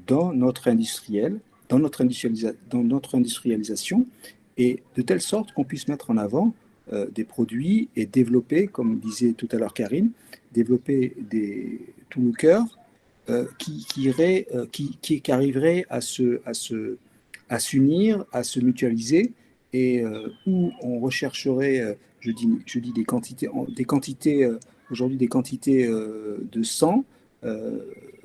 dans notre industrialisation, et de telle sorte qu'on puisse mettre en avant des produits et développer, comme disait tout à l'heure Karine, développer des Touloukers qui arriveraient à s'unir, à se mutualiser, et où on rechercherait, je dis des quantités aujourd'hui des quantités de sang,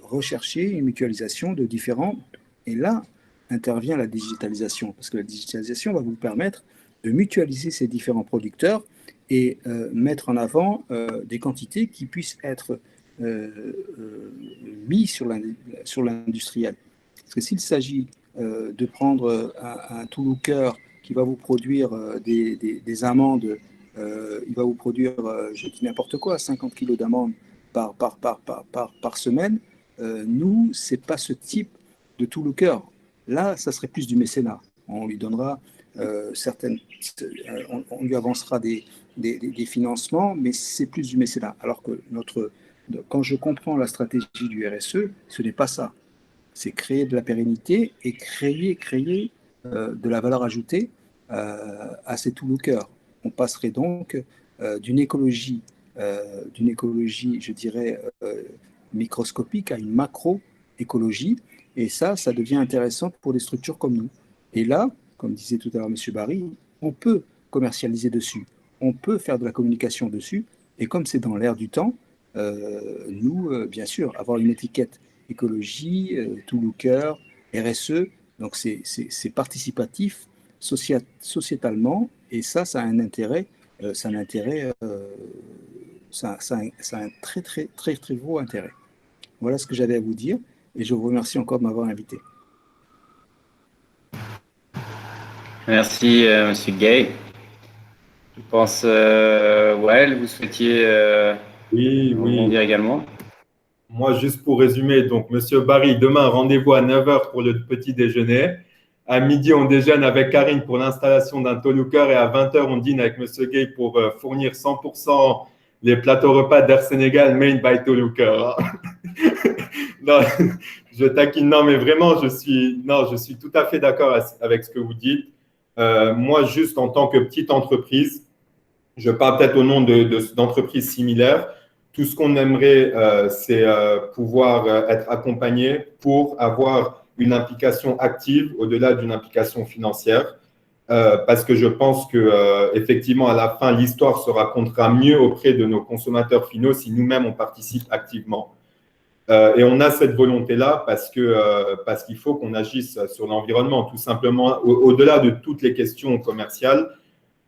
rechercher une mutualisation de différents, et là intervient la digitalisation, parce que la digitalisation va vous permettre de mutualiser ces différents producteurs et mettre en avant des quantités qui puissent être mis sur l'industriel. Parce que s'il s'agit de prendre un Toulouker qui va vous produire des amandes, il va vous produire, je dis n'importe quoi, 50 kilos d'amandes par semaine, nous, ce n'est pas ce type de Toulouker. Là, ça serait plus du mécénat. On lui donnera on lui avancera des financements, mais c'est plus du mécénat. Alors que quand je comprends la stratégie du RSE, ce n'est pas ça. C'est créer de la pérennité et créer de la valeur ajoutée à ces Touloukers. on passerait donc d'une écologie, je dirais, microscopique à une macro-écologie. Et ça devient intéressant pour des structures comme nous. Et là, comme disait tout à l'heure M. Barry, on peut commercialiser dessus, on peut faire de la communication dessus. Et comme c'est dans l'air du temps, nous, bien sûr, avoir une étiquette écologie, tout looker, RSE, donc c'est participatif sociétalement, et ça a un intérêt, ça a un très, très, très, très gros intérêt. Voilà ce que j'avais à vous dire, et je vous remercie encore de m'avoir invité. Merci, Monsieur Gay. Je pense, Wael, vous souhaitiez rebondir également. Moi, juste pour résumer, donc, Monsieur Barry, demain, rendez-vous à 9h pour le petit déjeuner. À midi, on déjeune avec Karine pour l'installation d'un Tolooker et à 20h, on dîne avec Monsieur Gay pour fournir 100% les plateaux repas d'Air Sénégal made by Tolooker. Non, je taquine. Non, mais vraiment, je suis tout à fait d'accord avec ce que vous dites. Moi, juste en tant que petite entreprise, je parle peut-être au nom d'entreprises similaires. Tout ce qu'on aimerait, c'est pouvoir être accompagné pour avoir une implication active au-delà d'une implication financière. Parce que je pense que effectivement, à la fin, l'histoire se racontera mieux auprès de nos consommateurs finaux si nous-mêmes, on participe activement. Et on a cette volonté-là parce qu'il faut qu'on agisse sur l'environnement, tout simplement. Au-delà de toutes les questions commerciales,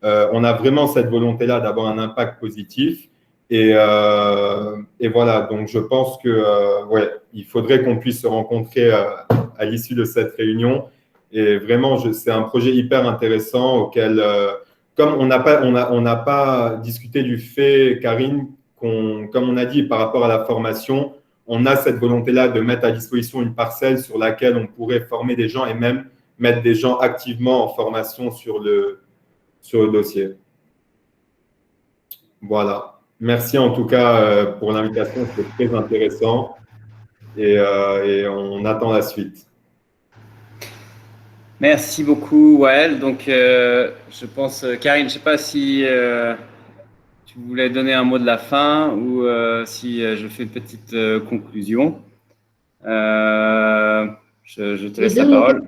on a vraiment cette volonté-là d'avoir un impact positif. Et voilà, donc je pense que ouais, il faudrait qu'on puisse se rencontrer à l'issue de cette réunion. Et vraiment, c'est un projet hyper intéressant auquel, comme on n'a pas discuté du fait, Karine, comme on a dit par rapport à la formation, on a cette volonté-là de mettre à disposition une parcelle sur laquelle on pourrait former des gens et même mettre des gens activement en formation sur le dossier. Voilà. Merci en tout cas pour l'invitation, c'était très intéressant et on attend la suite. Merci beaucoup, Wael. Donc, je pense, Karine, je ne sais pas si tu voulais donner un mot de la fin ou si je fais une petite conclusion. Je te laisse la parole.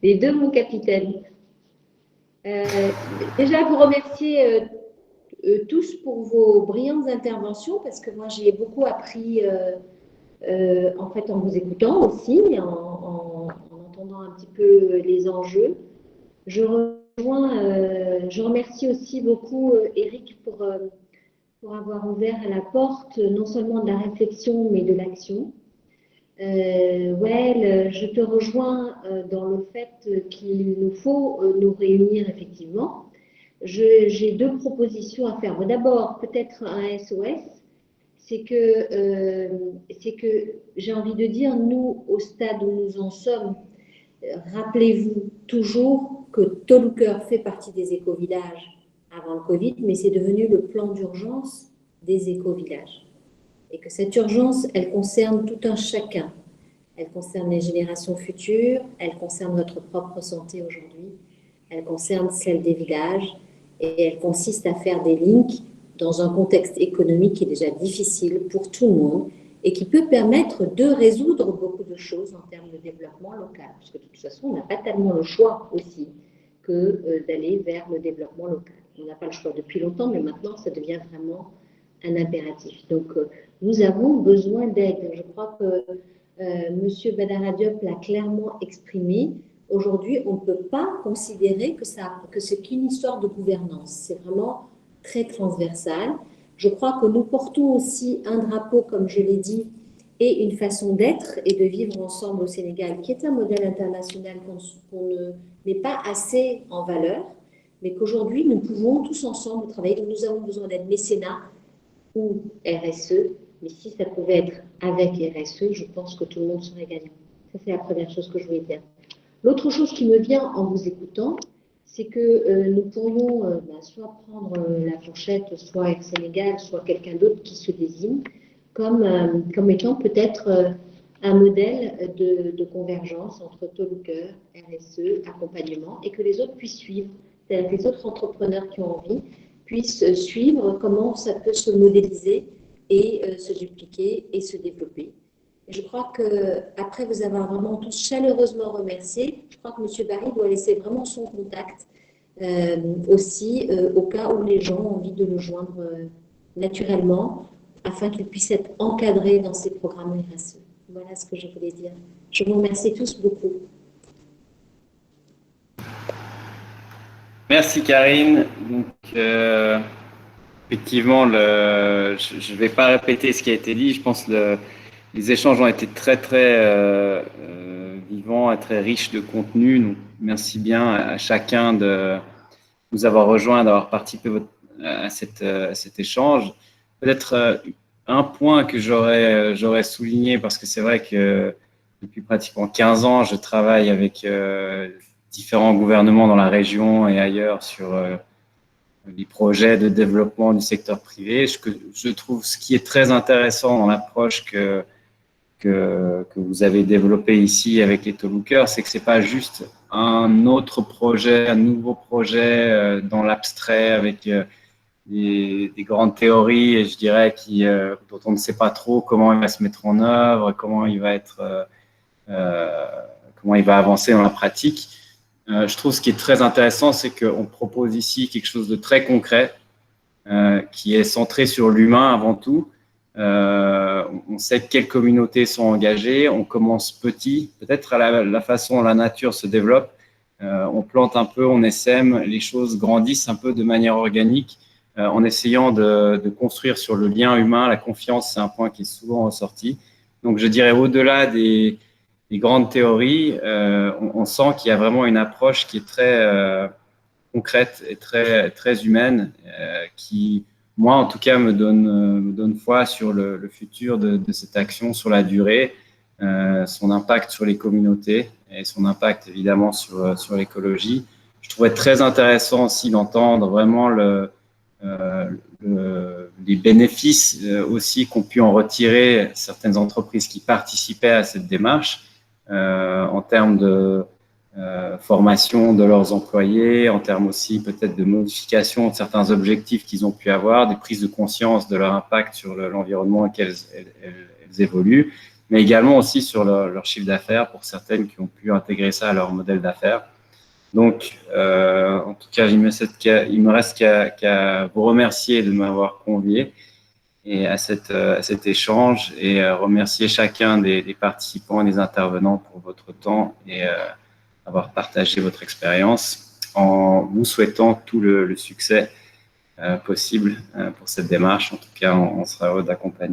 Les deux, mon capitaine. Déjà, vous remercier tous pour vos brillantes interventions parce que moi, j'ai beaucoup appris en fait en vous écoutant aussi, en entendant un petit peu les enjeux. Je remercie aussi beaucoup Eric pour avoir ouvert la porte non seulement de la réflexion mais de l'action. Well, je te rejoins dans le fait qu'il nous faut nous réunir effectivement. J'ai deux propositions à faire. D'abord, peut-être un SOS, c'est que j'ai envie de dire, nous, au stade où nous en sommes, rappelez-vous toujours que Tolooker fait partie des éco-villages avant le Covid, mais c'est devenu le plan d'urgence des éco-villages. Et que cette urgence, elle concerne tout un chacun. Elle concerne les générations futures, elle concerne notre propre santé aujourd'hui, elle concerne celle des villages et elle consiste à faire des links dans un contexte économique qui est déjà difficile pour tout le monde et qui peut permettre de résoudre beaucoup de choses en termes de développement local. Parce que de toute façon, on n'a pas tellement le choix aussi que d'aller vers le développement local. On n'a pas le choix depuis longtemps, mais maintenant, ça devient vraiment un impératif. Donc, nous avons besoin d'aide. Je crois que M. Badara Diop l'a clairement exprimé. Aujourd'hui, on ne peut pas considérer que c'est qu'une histoire de gouvernance. C'est vraiment très transversal. Je crois que nous portons aussi un drapeau, comme je l'ai dit, et une façon d'être et de vivre ensemble au Sénégal, qui est un modèle international qu'on ne met pas assez en valeur, mais qu'aujourd'hui, nous pouvons tous ensemble travailler. Donc, nous avons besoin d'être mécénat ou RSE, mais si ça pouvait être avec RSE, je pense que tout le monde serait gagnant. Ça, c'est la première chose que je voulais dire. L'autre chose qui me vient en vous écoutant, c'est que nous pourrions soit prendre la fourchette, soit Air Sénégal, soit quelqu'un d'autre qui se désigne comme étant peut-être un modèle de convergence entre Tolooker, RSE, accompagnement, et que les autres puissent suivre, c'est-à-dire que les autres entrepreneurs qui ont envie puissent suivre comment ça peut se modéliser et se dupliquer et se développer. Et je crois qu'après vous avoir vraiment tous chaleureusement remerciés, je crois que M. Barry doit laisser vraiment son contact aussi au cas où les gens ont envie de le joindre naturellement afin qu'ils puissent être encadrés dans ces programmes RSE. Voilà ce que je voulais dire. Je vous remercie tous beaucoup. Merci Karine. Donc, effectivement, je ne vais pas répéter ce qui a été dit. Je pense que les échanges ont été très vivants et très riches de contenu. Donc, merci bien à chacun de nous avoir rejoints, d'avoir participé à cet échange. Peut-être un point que j'aurais souligné, parce que c'est vrai que depuis pratiquement 15 ans, je travaille avec différents gouvernements dans la région et ailleurs sur les projets de développement du secteur privé. Je trouve ce qui est très intéressant dans l'approche que vous avez développée ici avec les Tolookers, c'est que ce n'est pas juste un autre projet, un nouveau projet dans l'abstrait avec des grandes théories, et je dirais dont on ne sait pas trop comment il va se mettre en œuvre, comment il va avancer dans la pratique. Je trouve ce qui est très intéressant, c'est qu'on propose ici quelque chose de très concret, qui est centré sur l'humain avant tout. On sait quelles communautés sont engagées, on commence petit, peut-être à la façon dont la nature se développe, on plante un peu, on essaime, les choses grandissent un peu de manière organique, en essayant de construire sur le lien humain. La confiance, c'est un point qui est souvent ressorti. Donc, je dirais, au-delà des grandes théories, on sent qu'il y a vraiment une approche qui est très concrète et très humaine, qui, moi, en tout cas, me donne foi sur le futur de cette action, sur la durée, son impact sur les communautés et son impact, évidemment, sur l'écologie. Je trouvais très intéressant aussi d'entendre vraiment les bénéfices aussi qu'ont pu en retirer certaines entreprises qui participaient à cette démarche en termes de formation de leurs employés, en termes aussi peut-être de modification de certains objectifs qu'ils ont pu avoir, des prises de conscience de leur impact sur l'environnement auquel elles évoluent, mais également aussi sur leur chiffre d'affaires pour certaines qui ont pu intégrer ça à leur modèle d'affaires. Donc, en tout cas, il me reste qu'à vous remercier de m'avoir convié et à cet échange, et remercier chacun des participants et des intervenants pour votre temps et avoir partagé votre expérience, en vous souhaitant tout le succès possible pour cette démarche. En tout cas, on sera heureux d'accompagner.